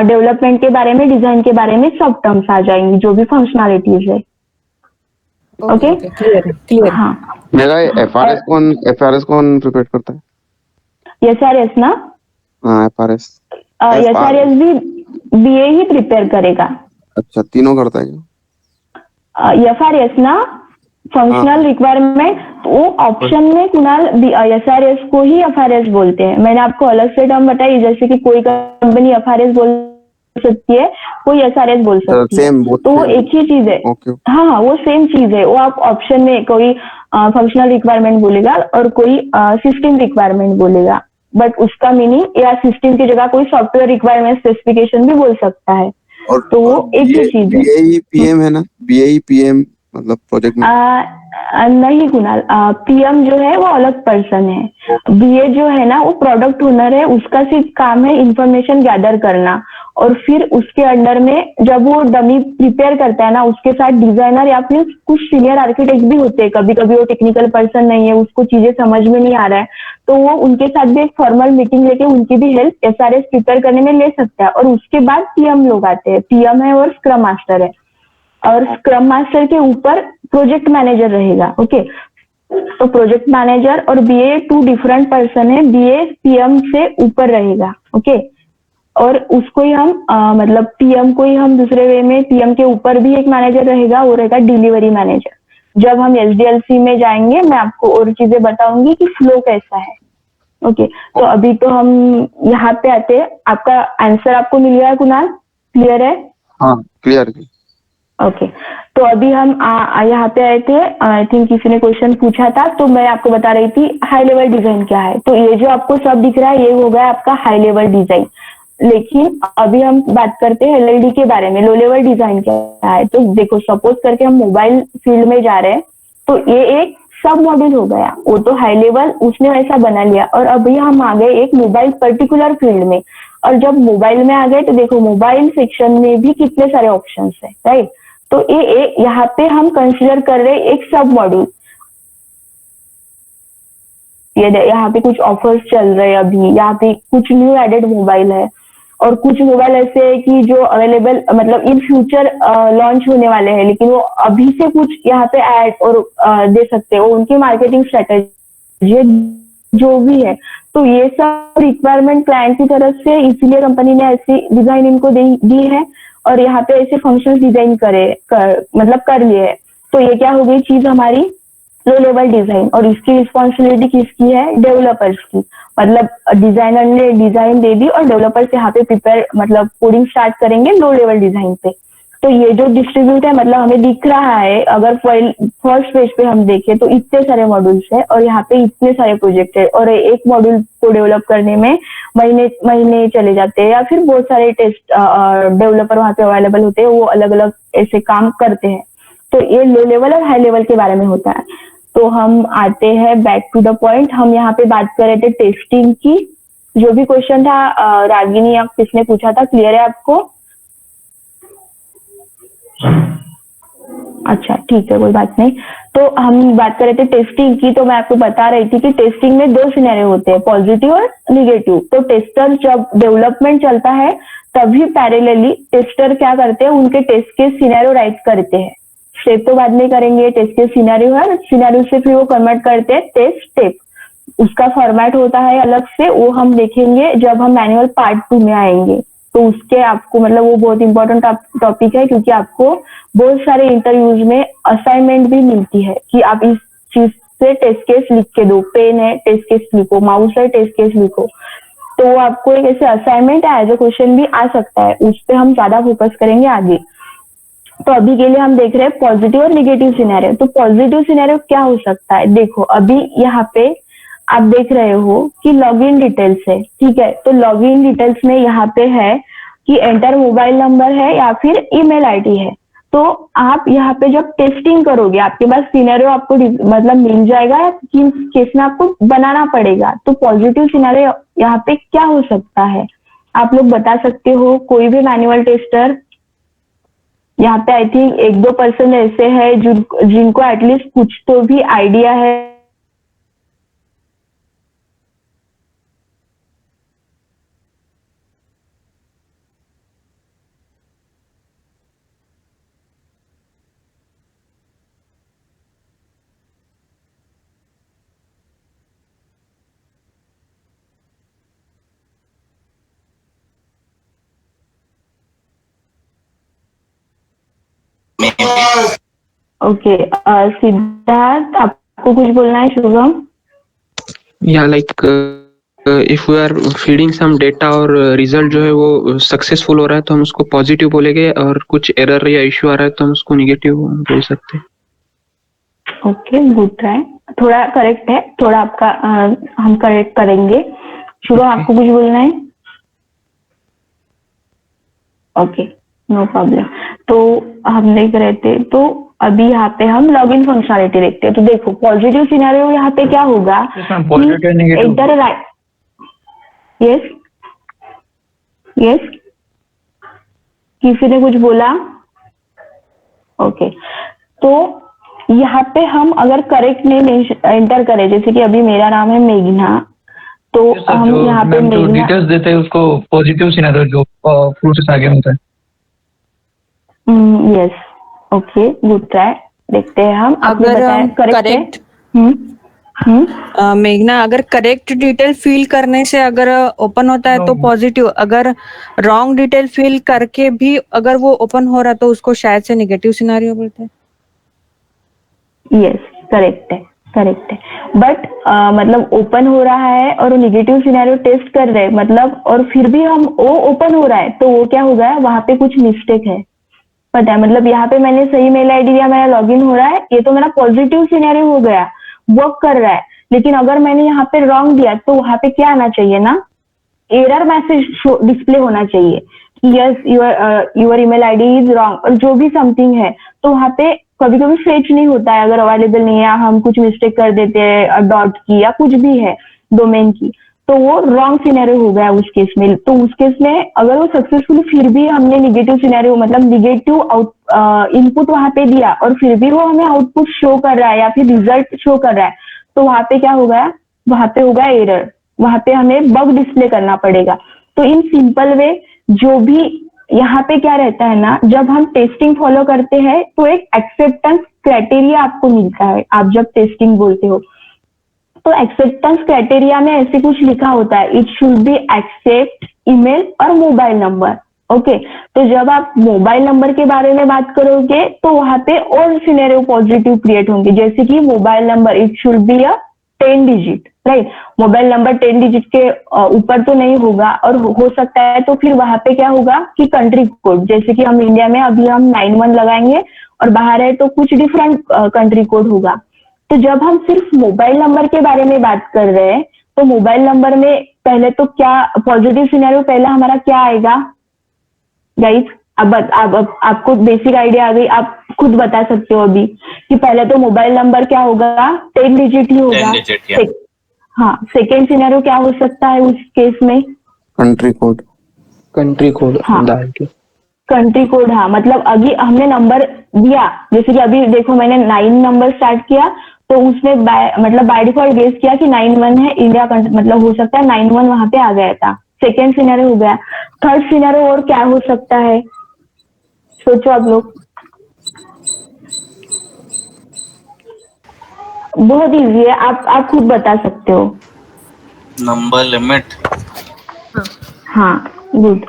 डेवलपमेंट के बारे में, डिजाइन के बारे में सब टर्म्स आ जाएंगी, जो भी फंक्शनैलिटीज है। Okay, clear. हाँ, मेरा एफआरएस कौन प्रिपेयर करता है? एसआरएस ना, हाँ एफआरएस एसआरएस भी बीए ही प्रिपेयर करेगा। अच्छा, तीनों करता है क्या? एफआरएस ना, फंक्शनल रिक्वायरमेंट, वो ऑप्शन में कुणाल एसआरएस को ही एफआरएस बोलते हैं। मैंने आपको अलग से टर्म बताई, जैसे कि कोई कंपनी एफआरएस बोल सकती है, कोई एसआरएस बोल सकती है, तो वो एक ही चीज है। हाँ हाँ, वो सेम चीज है। वो आप ऑप्शन में कोई फंक्शनल रिक्वायरमेंट बोलेगा और कोई सिस्टम रिक्वायरमेंट बोलेगा, बट उसका मीनिंग या सिस्टम की जगह कोई सॉफ्टवेयर रिक्वायरमेंट स्पेसिफिकेशन भी बोल सकता है। तो वो एक ही चीज है। बीएईपीएम है ना, बीएईपीएम मतलब प्रोजेक्ट में नहीं कुणाल, पीएम जो है वो अलग पर्सन है। बीए जो है ना वो प्रोडक्ट ओनर है, उसका सिर्फ काम है इंफॉर्मेशन गैदर करना, और फिर उसके अंडर में जब वो डमी प्रिपेयर करता है ना, उसके साथ डिजाइनर या फिर कुछ सीनियर आर्किटेक्ट भी होते हैं। कभी कभी वो टेक्निकल पर्सन नहीं है, उसको चीजें समझ में नहीं आ रहा है, तो वो उनके साथ भी एक फॉर्मल मीटिंग लेके उनकी भी हेल्प एसआरएस प्रिपेयर करने में ले सकता है। और उसके बाद पीएम लोग आते हैं, पीएम है और स्क्रम मास्टर है, और स्क्रम मास्टर के ऊपर प्रोजेक्ट मैनेजर रहेगा। ओके, तो प्रोजेक्ट मैनेजर और बीए टू डिफरेंट पर्सन है, बीए पीएम से ऊपर रहेगा। ओके, और उसको ही हम मतलब पीएम को ही हम दूसरे वे में, पीएम के ऊपर भी एक मैनेजर रहेगा, वो रहेगा डिलीवरी मैनेजर। जब हम एसडीएलसी में जाएंगे मैं आपको और चीजें बताऊंगी कि फ्लो कैसा है। ओके, तो अभी तो हम यहाँ पे आते हैं। आपका आंसर आपको मिल गया कुणाल, क्लियर है? हाँ क्लियर। ओके, तो तो अभी हम यहाँ पे आए थे, आई थिंक किसी ने क्वेश्चन पूछा था, तो मैं आपको बता रही थी हाई लेवल डिजाइन क्या है। तो ये जो आपको सब दिख रहा है ये हो गया आपका हाई लेवल डिजाइन। लेकिन अभी हम बात करते हैं एलएलडी के बारे में, लो लेवल डिजाइन क्या है। तो देखो सपोज करके हम मोबाइल फील्ड में जा रहे हैं, तो ये एक सब मॉड्यूल हो गया, वो तो हाई लेवल उसने वैसा बना लिया। और अभी हम आ गए एक मोबाइल पर्टिकुलर फील्ड में, और जब मोबाइल में आ गए तो देखो मोबाइल सेक्शन में भी कितने सारे ऑप्शंस है, राइट। तो ये यहाँ पे हम कंसिडर कर रहे हैं एक सब मॉड्यूल। ये यहाँ पे कुछ ऑफर्स चल रहे हैं अभी, यहाँ पे कुछ न्यू एडेड मोबाइल है, और कुछ मोबाइल ऐसे है कि जो अवेलेबल मतलब इन फ्यूचर लॉन्च होने वाले हैं, लेकिन वो अभी से कुछ यहाँ पे ऐड और दे सकते हैं, वो उनकी मार्केटिंग स्ट्रेटेजी जो भी है। तो ये सब रिक्वायरमेंट क्लाइंट की तरफ से, इसीलिए कंपनी ने ऐसी डिजाइन इनको दी है, और यहाँ पे ऐसे फंक्शन डिजाइन मतलब कर लिए है। तो ये क्या हो गई चीज हमारी लो लेवल डिजाइन, और इसकी रिस्पॉन्सिबिलिटी किसकी है, डेवलपर्स की। मतलब डिजाइनर ने डिजाइन दे दी और डेवलपर्स यहाँ पे प्रिपेयर मतलब कोडिंग स्टार्ट करेंगे लो लेवल डिजाइन पे। तो ये जो डिस्ट्रीब्यूट है मतलब हमें दिख रहा है, अगर फर्स्ट पेज पे हम देखें तो इतने सारे मॉड्यूल्स है, और यहाँ पे इतने सारे प्रोजेक्ट है, और एक मॉड्यूल को डेवलप करने में महीने चले जाते हैं, या फिर बहुत सारे टेस्ट डेवलपर वहाँ पे अवेलेबल होते हैं, वो अलग अलग ऐसे काम करते हैं। तो ये लो लेवल और हाई लेवल के बारे में होता है। तो हम आते हैं बैक टू द पॉइंट। हम यहाँ पे बात कर रहे थे टेस्टिंग की। जो भी क्वेश्चन था रागिनी या किसने पूछा था, क्लियर है आपको? अच्छा ठीक है, कोई बात नहीं। तो हम बात कर रहे थे टेस्टिंग की, तो मैं आपको बता रही थी कि टेस्टिंग में दो सिनेरियो होते हैं, पॉजिटिव और निगेटिव। तो टेस्टर जब डेवलपमेंट चलता है तभी पैरेलली टेस्टर क्या करते हैं, उनके टेस्ट के सिनेरियो राइट करते हैं। स्टेप तो बाद में करेंगे, टेस्ट के सिनेरियो है, सिनेरियो से फिर वो कन्वर्ट करते हैं टेस्ट स्टेप। उसका फॉर्मेट होता है अलग से, वो हम देखेंगे जब हम मैनुअल पार्ट 2 में आएंगे। तो उसके आपको मतलब वो बहुत इंपॉर्टेंट टॉपिक है, क्योंकि आपको बहुत सारे इंटरव्यूज में असाइनमेंट भी मिलती है कि आप इस चीज से टेस्ट केस लिख के दो, पेन है टेस्ट केस लिखो, माउस है टेस्ट केस लिखो। तो आपको एक ऐसे असाइनमेंट एज ए क्वेश्चन भी आ सकता है, उस पर हम ज्यादा फोकस करेंगे आगे। तो अभी के लिए हम देख रहे हैं पॉजिटिव और निगेटिव सिनेरियो। तो पॉजिटिव सिनेरियो क्या हो सकता है, देखो अभी यहाँ पे आप देख रहे हो कि लॉगिन डिटेल्स है, ठीक है। तो लॉगिन डिटेल्स में यहाँ पे है कि एंटर मोबाइल नंबर है या फिर ईमेल आईडी है। तो आप यहाँ पे जब टेस्टिंग करोगे आपके पास सिनेरियो आपको मतलब मिल जाएगा कि केस में आपको बनाना पड़ेगा। तो पॉजिटिव सिनेरियो यहाँ पे क्या हो सकता है, आप लोग बता सकते हो? कोई भी मैनुअल टेस्टर यहाँ पे आई थिंक 1-2% ऐसे है जिनको एटलीस्ट कुछ तो भी आइडिया है। ओके सिद्धार्थ, आपको कुछ बोलना है? शुभम? या like if we are feeding some data और रिजल्ट जो है वो सक्सेसफुल हो रहा है तो हम उसको पॉजिटिव बोलेंगे, और कुछ एरर या इश्यू आ रहा है तो हम उसको निगेटिव बोल सकते हैं। Okay, good try. थोड़ा करेक्ट है, थोड़ा आपका हम करेक्ट करेंगे। शुभम आपको कुछ बोलना है? Okay, no problem. तो हम देख रहे थे, तो अभी यहाँ पे हम लॉगिन फंक्शनलिटी देखते हैं। तो देखो पॉजिटिव सिनेरियो यहाँ पे क्या होगा, एंटर राइट, यस यस, किसी ने कुछ बोला? ओके, तो यहाँ पे हम अगर करेक्ट नेम एंटर करें, जैसे कि अभी मेरा नाम है मेघना, तो हम यहाँ पे मेघना डिटेल्स देते हैं उसको पॉजिटिव सिनेरियो जो प्रोसेस आगे होता है। Yes, okay, good try. देखते हैं हम, आपने बताया करेक्ट है। मेघना, अगर करेक्ट डिटेल फिल करने से अगर ओपन होता है तो पॉजिटिव, अगर रॉन्ग डिटेल फिल करके भी अगर वो ओपन हो रहा तो उसको शायद से नेगेटिव सिनेरियो बोलते हैं। यस, करेक्ट है, करेक्ट है। बट मतलब ओपन हो रहा है और निगेटिव सिनेरियो टेस्ट कर रहे हैं मतलब, और फिर भी हम वो ओपन हो रहा है, तो वो क्या होगा, वहां पे कुछ मिस्टेक है। पता है, मतलब यहाँ पे मैंने सही मेल आईडी दिया, मेरा लॉगिन हो रहा है, ये तो मेरा पॉजिटिव सिनेरियो हो गया, वर्क कर रहा है। लेकिन अगर मैंने यहाँ पे रॉन्ग दिया तो वहां पे क्या आना चाहिए ना, एरर मैसेज डिस्प्ले होना चाहिए कि yes your email ID is wrong, और जो भी समथिंग है तो वहां पे कभी कभी फेच नहीं होता है, अगर अवेलेबल नहीं है, हम कुछ मिस्टेक कर देते हैं डॉट की या कुछ भी है डोमेन की, तो वो रॉन्ग सिनेरियो हो गया उस केस में। तो उस केस में अगर वो सक्सेसफुली फिर भी हमने निगेटिव सिनेरियो मतलब निगेटिव इनपुट वहां पे दिया और फिर भी वो हमें आउटपुट शो कर रहा है या फिर रिजल्ट शो कर रहा है, तो वहां पे क्या होगा, वहां पे होगा एरर, वहां पे हमें बग डिस्प्ले करना पड़ेगा। तो इन सिंपल वे जो भी यहाँ पे क्या रहता है ना, जब हम टेस्टिंग फॉलो करते हैं तो एक एक्सेप्टेंस क्राइटेरिया आपको मिलता है। आप जब टेस्टिंग बोलते हो तो एक्सेप्टेंस क्राइटेरिया में ऐसे कुछ लिखा होता है, it should be accept email और मोबाइल नंबर। ओके, तो जब आप मोबाइल नंबर के बारे में बात करोगे तो वहां पे और सिनेरियो पॉजिटिव क्रिएट होंगे, जैसे कि mobile number it should be a 10 digit, right. Mobile number 10 digit के ऊपर तो नहीं होगा, और हो सकता है तो फिर वहां पे क्या होगा कि कंट्री कोड, जैसे कि हम इंडिया में अभी हम 91 लगाएंगे और बाहर है तो कुछ डिफरेंट कंट्री कोड होगा। तो जब हम सिर्फ मोबाइल नंबर के बारे में बात कर रहे हैं तो मोबाइल नंबर में पहले तो क्या पॉजिटिव सिनेरियो पहला हमारा क्या आएगा गाइस, अब आपको बेसिक आइडिया आ गई, आप खुद बता सकते हो अभी कि पहले तो मोबाइल नंबर क्या होगा, 10 डिजिट ही होगा। 10 digit, हाँ, सेकेंड सिनेरियो क्या हो सकता है उस केस में, कंट्री कोड हाँ, डाल के कंट्री कोड। हाँ, मतलब अभी हमने नंबर दिया, जैसे कि अभी देखो मैंने 9 नंबर स्टार्ट किया तो उसमें मतलब बाय डिफॉल्ट गेस किया कि 91 है इंडिया, मतलब हो सकता है 91 वहां पे आ गया था। सेकेंड सिनेरियो हो गया। थर्ड सिनेरियो और क्या हो सकता है, सोचो आप लोग, बहुत इजी है, आप खुद बता सकते हो। नंबर लिमिट, हाँ, गुड।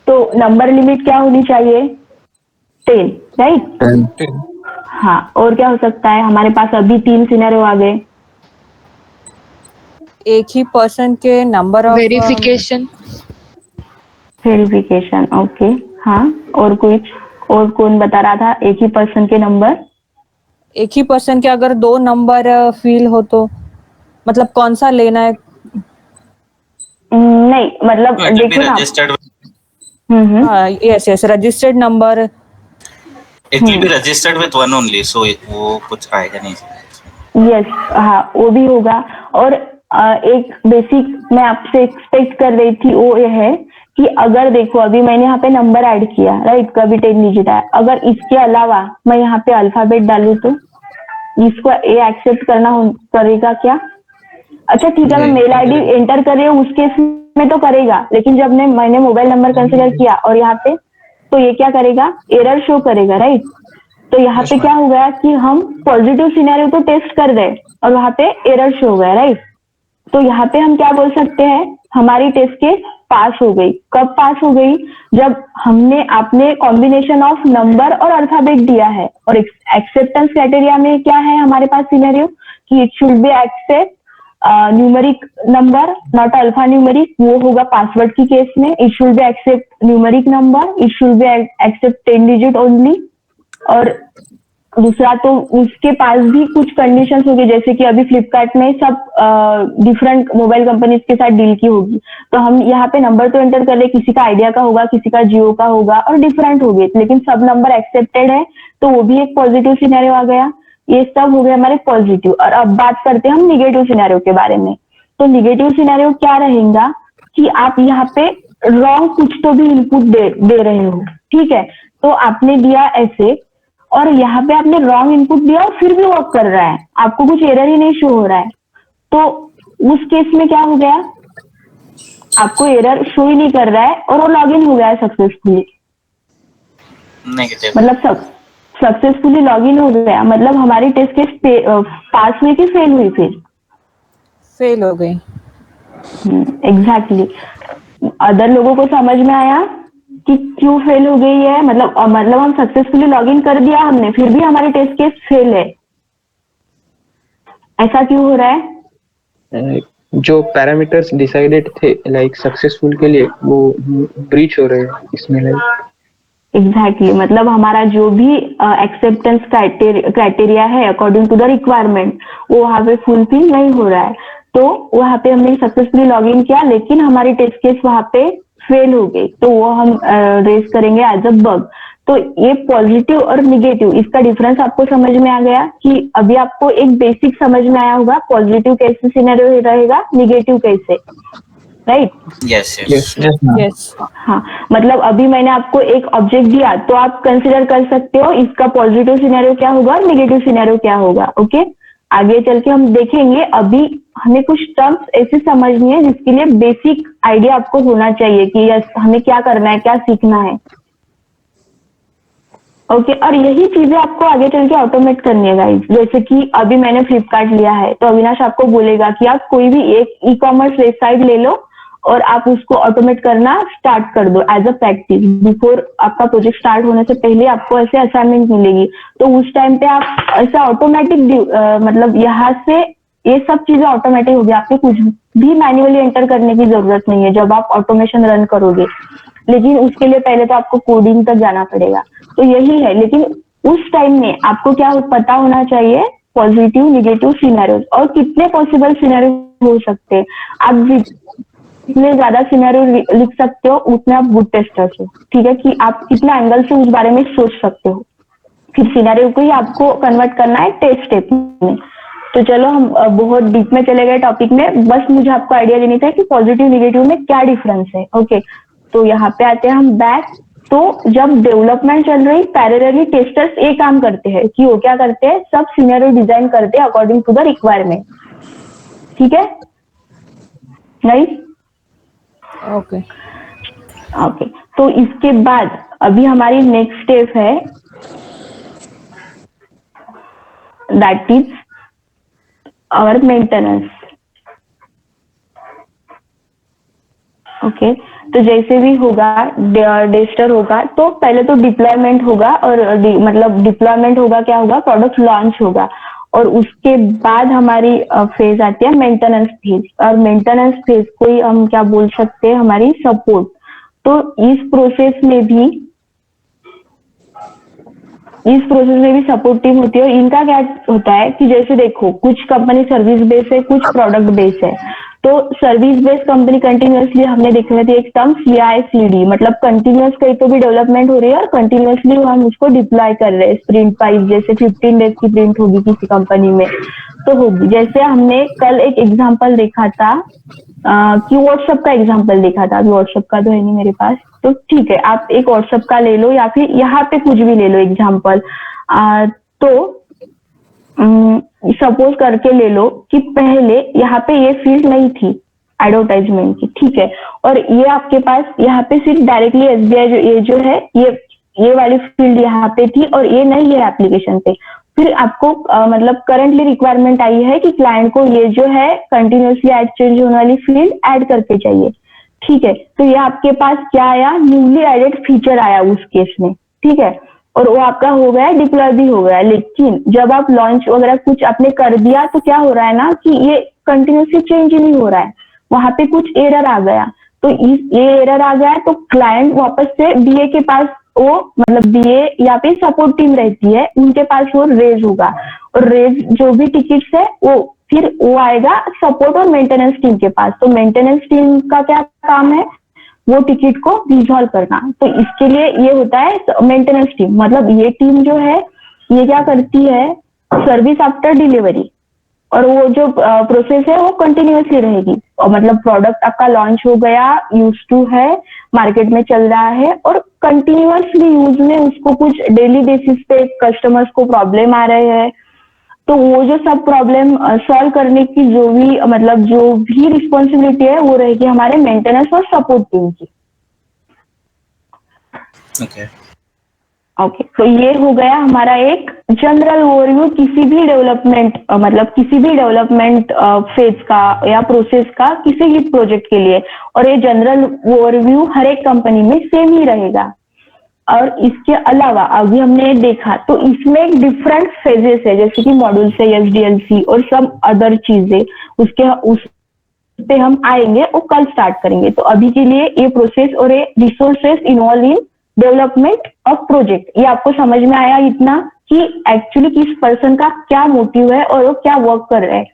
तो नंबर लिमिट क्या होनी चाहिए, 10, राइट। 10 हाँ, और क्या हो सकता है, हमारे पास अभी 3 सिनेरियो आ गए। एक ही पर्सन के number of verification, verification, okay. हाँ, और कुछ, और कौन बता रहा था, एक ही पर्सन के नंबर, एक ही पर्सन के अगर 2 नंबर फील हो तो मतलब कौन सा लेना है? नहीं मतलब it will be देखो ना, registered हाँ, yes registered number, it will be registered with one only, so वो कुछ आएगा नहीं। यस, हाँ वो भी होगा। और एक बेसिक मैं आपसे एक्सपेक्ट कर रही थी वो ये है कि अगर देखो अभी मैंने यहाँ पे नंबर ऐड किया, राइट, कभी 10 डिजिट है, अगर इसके अलावा मैं यहाँ पे अल्फाबेट डालू तो इसको ये एक्सेप्ट करेगा क्या? अच्छा ठीक है, मैं मेल आईडी एंटर कर रही हूँ उस केस में तो करेगा, लेकिन जब मैंने मोबाइल नंबर कंसीडर किया और यहाँ पे तो ये क्या करेगा, एरर शो करेगा, राइट। तो यहाँ पे क्या हो गया कि हम पॉजिटिव सिनेरियो तो टेस्ट कर रहे और वहां पे एरर शो हो गया, राइट। तो यहाँ पे हम क्या बोल सकते हैं, हमारी टेस्ट केस पास हो गई। कब पास हो गई, जब आपने कॉम्बिनेशन ऑफ नंबर और अल्फाबेट दिया है। और एक्सेप्टेंस क्राइटेरिया में क्या है हमारे पास सिनेरियो कि it should be accept numeric number not alpha numeric, वो होगा पासवर्ड की केस में। It should be accept numeric number, it should be accept 10 digit only. और दूसरा तो उसके पास भी कुछ कंडीशंस होगी, जैसे कि अभी फ्लिपकार्ट में सब डिफरेंट मोबाइल कंपनीज के साथ डील की होगी, तो हम यहाँ पे नंबर तो एंटर कर रहे, किसी का आइडिया का होगा, किसी का जियो का होगा और डिफरेंट होगी, लेकिन सब नंबर एक्सेप्टेड है, तो वो भी एक पॉजिटिव सिनेरियो आ गया। ये सब हो गया हमारे पॉजिटिव। और अब बात करते हैं हम निगेटिव सिनेरियो के बारे में। तो निगेटिव सिनेरियो क्या रहेगा कि आप यहाँ पे रॉन्ग कुछ तो भी इनपुट दे रहे हो, ठीक है। तो आपने दिया ऐसे और यहाँ पे आपने रॉन्ग इनपुट दिया और फिर भी वर्क कर रहा है, आपको कुछ एरर ही नहीं शो हो रहा है, तो उस केस में क्या हो गया, आपको एरर शो ही नहीं कर रहा है और वो लॉगिन हो गया है सक्सेसफुली। नेगेटिव मतलब सक्सेसफुली लॉगिन हो गया, मतलब हमारी टेस्ट केस पास हुई कि फेल हुई, फिर फेल हो गई। एग्जैक्टली। अदर लोगों को समझ में आया कि क्यों फेल हो गई है, मतलब हम सक्सेसफुली लॉगिन कर दिया हमने, फिर भी हमारी टेस्ट केस फेल है, ऐसा क्यों हो रहा है? जो पैरामीटर्स डिसाइडेड थे लाइक सक्सेसफुल के लिए वो ब्रीच हो रहे हैं इसमें। लाइक एग्जैक्टली मतलब हमारा जो भी एक्सेप्टेंस क्राइटेरिया है अकॉर्डिंग टू द रिक्वायरमेंट वो वहाँ पे फुलफिल नहीं हो रहा है, तो वहाँ पे हमने सक्सेसफुली लॉग इन किया लेकिन हमारी टेस्ट केस वहाँ पे फेल हो गई, तो वो हम रेज करेंगे एज अ बग। तो ये पॉजिटिव और निगेटिव इसका डिफरेंस आपको समझ में आ गया कि अभी आपको एक बेसिक समझ में आया होगा पॉजिटिव कैसे सिनेरियो रहेगा, निगेटिव कैसे, right? Yes Yes, yes yes, ma'am. Yes हाँ, मतलब अभी मैंने आपको एक ऑब्जेक्ट दिया तो आप कंसिडर कर सकते हो इसका पॉजिटिव सिनेरियो क्या होगा और निगेटिव सिनेरियो क्या होगा। ओके, आगे चल के हम देखेंगे। अभी हमें कुछ टर्म्स ऐसे समझनी है जिसके लिए बेसिक आइडिया आपको होना चाहिए कि यस हमें क्या करना है, क्या सीखना है। ओके, और यही चीजें आपको आगे चल के ऑटोमेट करनी है गाइस। जैसे कि अभी मैंने फ्लिपकार्ट लिया है तो अविनाश आपको बोलेगा कि आप कोई भी एक ई कॉमर्स वेबसाइट ले लो और आप उसको ऑटोमेट करना स्टार्ट कर दो एज अ प्रैक्टिस। बिफोर आपका प्रोजेक्ट स्टार्ट होने से पहले आपको ऐसे असाइनमेंट मिलेगी, तो उस टाइम पे आप ऐसा ऑटोमेटिक मतलब यहाँ से ये सब चीजें ऑटोमेटिक होगी, आपको कुछ भी मैन्युअली एंटर करने की जरूरत नहीं है जब आप ऑटोमेशन रन करोगे। लेकिन उसके लिए पहले तो आपको कोडिंग तक जाना पड़ेगा, तो यही है। लेकिन उस टाइम में आपको क्या पता होना चाहिए, पॉजिटिव निगेटिव सिनेरियोज और कितने पॉसिबल सिनेरियो हो सकते हैं। आप जितने ज्यादा सिनेरियो लिख सकते हो उतने आप गुड टेस्टर्स हो, ठीक है, कि आप कितना एंगल से उस बारे में सोच सकते हो। फिर सिनेरियो को ही आपको कन्वर्ट करना है टेस्ट स्टेप में। तो चलो हम बहुत डीप में चले गए टॉपिक में, बस मुझे आपको आइडिया देनी था कि पॉजिटिव निगेटिव में क्या डिफरेंस है। ओके, तो यहाँ पे आते हैं हम बैक। तो जब डेवलपमेंट चल रही पैरेलली टेस्टर्स ये काम करते हैं कि वो क्या करते हैं, सब सिनेरियो डिजाइन करते हैं अकॉर्डिंग टू द रिक्वायरमेंट, ठीक है राइट? ओके ओके, तो इसके बाद अभी हमारी नेक्स्ट स्टेप है that is our maintenance. Okay, तो जैसे भी होगा डेस्टर होगा तो पहले तो डिप्लॉयमेंट होगा और मतलब डिप्लॉयमेंट होगा क्या होगा, प्रोडक्ट लॉन्च होगा और उसके बाद हमारी फेज आती है मेंटेनेंस फेज। और मेंटेनेंस फेज को ही हम क्या बोल सकते हैं, हमारी सपोर्ट। तो इस प्रोसेस में भी सपोर्ट टीम होती है। और इनका क्या होता है कि जैसे देखो कुछ कंपनी सर्विस बेस है, कुछ प्रोडक्ट बेस है। तो सर्विस बेस्ड कंपनी कंटिन्यूअसली हमने देखा थी एक टर्म CI/CD, मतलब कंटिन्यूअस कहीं तो भी डेवलपमेंट हो रही है और कंटिन्यूअसली हम उसको डिप्लॉय कर रहे हैं। स्प्रिंट वाइज जैसे 15 डेज की प्रिंट होगी किसी कंपनी में तो होगी। जैसे हमने कल एक एग्जांपल देखा था कि व्हाट्सएप का एग्जांपल देखा था, अभी व्हाट्सएप का तो है नहीं मेरे पास, तो ठीक है आप एक व्हाट्सएप का ले लो या फिर यहाँ पे कुछ भी ले लो एग्जांपल। तो सपोज करके ले लो कि पहले यहाँ पे ये फील्ड नहीं थी एडवर्टाइजमेंट की, ठीक है, और ये आपके पास यहाँ पे सिर्फ डायरेक्टली SBI जो है ये वाली फील्ड यहाँ पे थी और ये नहीं है एप्लीकेशन पे। फिर आपको मतलब करंटली रिक्वायरमेंट आई है कि क्लाइंट को ये जो है कंटिन्यूसली ऐड चेंज होने वाली फील्ड ऐड करके चाहिए, ठीक है। तो ये आपके पास क्या आया, न्यूली एडेड फीचर आया उस केस में, ठीक है, और वो आपका हो गया, डिप्लॉय भी हो गया। लेकिन जब आप लॉन्च वगैरह कुछ आपने कर दिया तो क्या हो रहा है ना कि ये कंटिन्यूसली चेंज नहीं हो रहा है, वहां पे कुछ एरर आ गया। तो ये एरर आ गया तो क्लाइंट वापस से BA के पास वो मतलब BA या फिर सपोर्ट टीम रहती है उनके पास वो रेज होगा और रेज जो भी टिकट्स है वो आएगा सपोर्ट और मेंटेनेंस टीम के पास। तो मेंटेनेंस टीम का क्या काम है, वो टिकट को रिजॉल्व करना। तो इसके लिए ये होता है मेंटेनेंस टीम, मतलब ये टीम जो है ये क्या करती है, सर्विस आफ्टर डिलीवरी, और वो जो प्रोसेस है वो कंटिन्यूअसली रहेगी। और मतलब प्रोडक्ट आपका लॉन्च हो गया, यूज टू है, मार्केट में चल रहा है और कंटिन्यूअसली यूज में उसको कुछ डेली बेसिस पे कस्टमर्स को प्रॉब्लम आ रहे हैं, तो वो जो सब प्रॉब्लम सॉल्व करने की जो भी रिस्पॉन्सिबिलिटी है वो रहेगी हमारे मेंटेनेंस और सपोर्ट टीम की। ओके, तो ये हो गया हमारा एक जनरल ओवरव्यू किसी भी डेवलपमेंट फेज का या प्रोसेस का किसी भी प्रोजेक्ट के लिए। और ये जनरल ओवरव्यू हर एक कंपनी में सेम ही रहेगा। और इसके अलावा अभी हमने देखा तो इसमें एक डिफरेंट फेजेस है, जैसे कि मॉड्यूल से SDLC और सब अदर चीजें, उस पे हम आएंगे और कल स्टार्ट करेंगे। तो अभी के लिए ये प्रोसेस और ये resources involve in development of project. ये आपको समझ में आया इतना कि एक्चुअली किस पर्सन का क्या मोटिव है और वो क्या वर्क कर रहा है।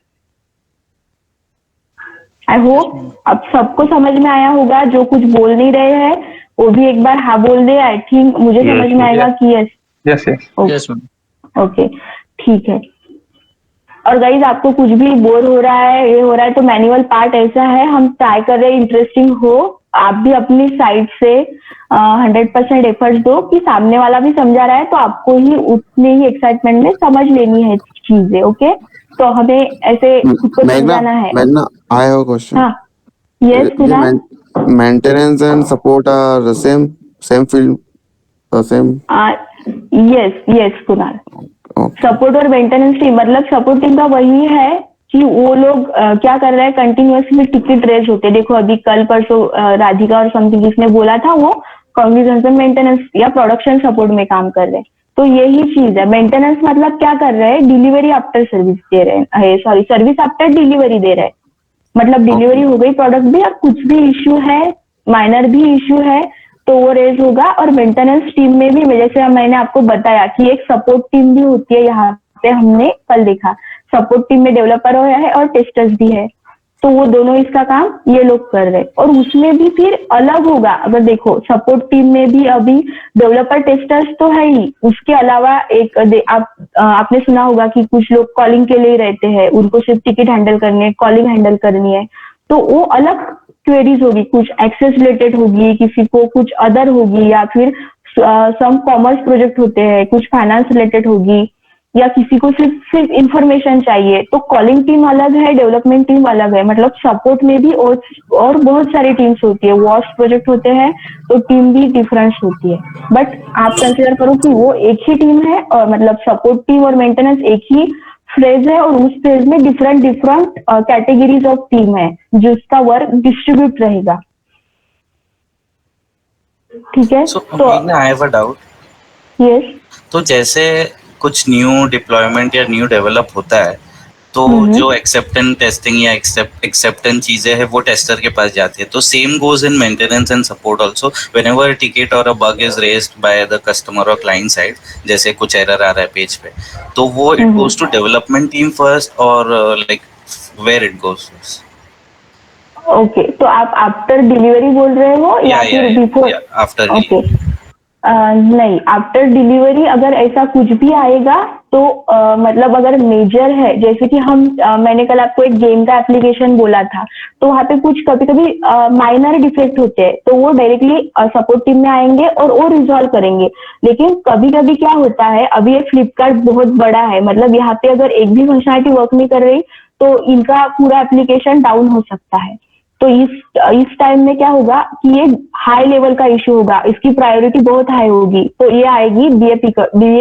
आई होप अब सबको समझ में आया होगा। जो कुछ बोल नहीं रहे हैं वो भी एक बार हाँ बोल दे। आई थिंक मुझे समझ में आएगा कि यस यस यस ओके ठीक है। और गाइज आपको कुछ भी बोर हो रहा है ये हो रहा है तो मैनुअल पार्ट ऐसा है, हम ट्राई कर रहे हैं इंटरेस्टिंग हो। आप भी अपनी साइड से 100% एफर्ट्स दो कि सामने वाला भी समझा रहा है तो आपको ही उतने ही एक्साइटमेंट में समझ लेनी है चीजें। ओके तो हमें ऐसे खुद को समझाना है। Meghna, I have a question. हाँ yes Kunal. Maintenance and support are the same field, the same. Yes Kunal. Okay. Support और मेंटेनेंस टीम मतलब सपोर्ट टीम का वही है कि वो लोग क्या कर रहे हैं, कंटिन्यूअसली टिकट रेज होते हैं। देखो अभी कल परसों राधिका और समथिंग जिसने बोला था वो कॉन्ग्रेजेंस मेंटेनेंस या प्रोडक्शन सपोर्ट में काम कर रहे हैं। तो यही चीज है। मेंटेनेंस मतलब क्या कर रहे हैं, डिलीवरी आफ्टर सर्विस दे रहे हैं, सॉरी सर्विस आफ्टर डिलीवरी दे रहे हैं। मतलब डिलीवरी हो गई प्रोडक्ट भी, और कुछ भी इश्यू है माइनर भी इश्यू है तो वो रेज होगा। और मेंटेनेंस टीम में भी जैसे मैंने आपको बताया कि एक सपोर्ट टीम भी होती है। यहाँ पे हमने कल देखा सपोर्ट टीम में डेवलपर है और टेस्टर्स भी है, तो वो दोनों इसका काम ये लोग कर रहे हैं। और उसमें भी फिर अलग होगा। अगर देखो सपोर्ट टीम में भी अभी डेवलपर टेस्टर्स तो है ही, उसके अलावा एक आपने सुना होगा कि कुछ लोग कॉलिंग के लिए रहते हैं, उनको सिर्फ टिकट हैंडल करनी है, कॉलिंग हैंडल करनी है, तो वो अलग क्वेरीज होगी। कुछ एक्सेस रिलेटेड होगी, किसी को कुछ अदर होगी, या फिर सम कॉमर्स प्रोजेक्ट होते हैं, कुछ फाइनेंस रिलेटेड होगी, या किसी को सिर्फ इंफॉर्मेशन चाहिए। तो कॉलिंग टीम अलग है, डेवलपमेंट टीम अलग है। मतलब सपोर्ट में भी और बहुत सारी टीम्स होती है। वॉश प्रोजेक्ट होते हैं तो टीम भी डिफरेंस होती है। बट आप कंसिडर करो कि वो एक ही टीम है, और मतलब सपोर्ट टीम और मेंटेनेंस एक ही फ्रेज है, और उस फ्रेज में डिफरेंट कैटेगरीज ऑफ टीम है जिसका वर्क डिस्ट्रीब्यूट रहेगा। ठीक है So, तो Meghna, I have a doubt. Yes तो जैसे कुछ न्यू डिप्लॉयमेंट या न्यू डेवलप होता है तो जो एक्सेप्टेंस टेस्टिंग या एक्सेप्टेंस चीजें हैं वो टेस्टर के पास जाती है। तो same goes in maintenance and support also. Whenever ticket और a bug is raised by the customer और क्लाइंट साइड, जैसे कुछ एरर आ रहा है पेज पे, तो वो it goes to development team first और like where it goes first? Okay तो आप आफ्टर डिलीवरी बोल रहे हो या फिर बिफोर? आफ्टर। ओके नहीं, आफ्टर डिलीवरी अगर ऐसा कुछ भी आएगा तो मतलब अगर मेजर है, जैसे कि मैंने कल आपको एक गेम का एप्लीकेशन बोला था, तो वहाँ पे कुछ कभी कभी माइनर डिफेक्ट होते हैं तो वो डायरेक्टली सपोर्ट टीम में आएंगे और वो रिजॉल्व करेंगे। लेकिन कभी कभी क्या होता है, अभी ये फ्लिपकार्ट बहुत बड़ा है, मतलब यहाँ पे अगर एक भी फंक्शनलिटी वर्क नहीं कर रही तो इनका पूरा एप्लीकेशन डाउन हो सकता है। तो इस टाइम में क्या होगा कि ये हाई लेवल का इश्यू होगा, इसकी प्रायोरिटी बहुत हाई होगी, तो ये आएगी बीए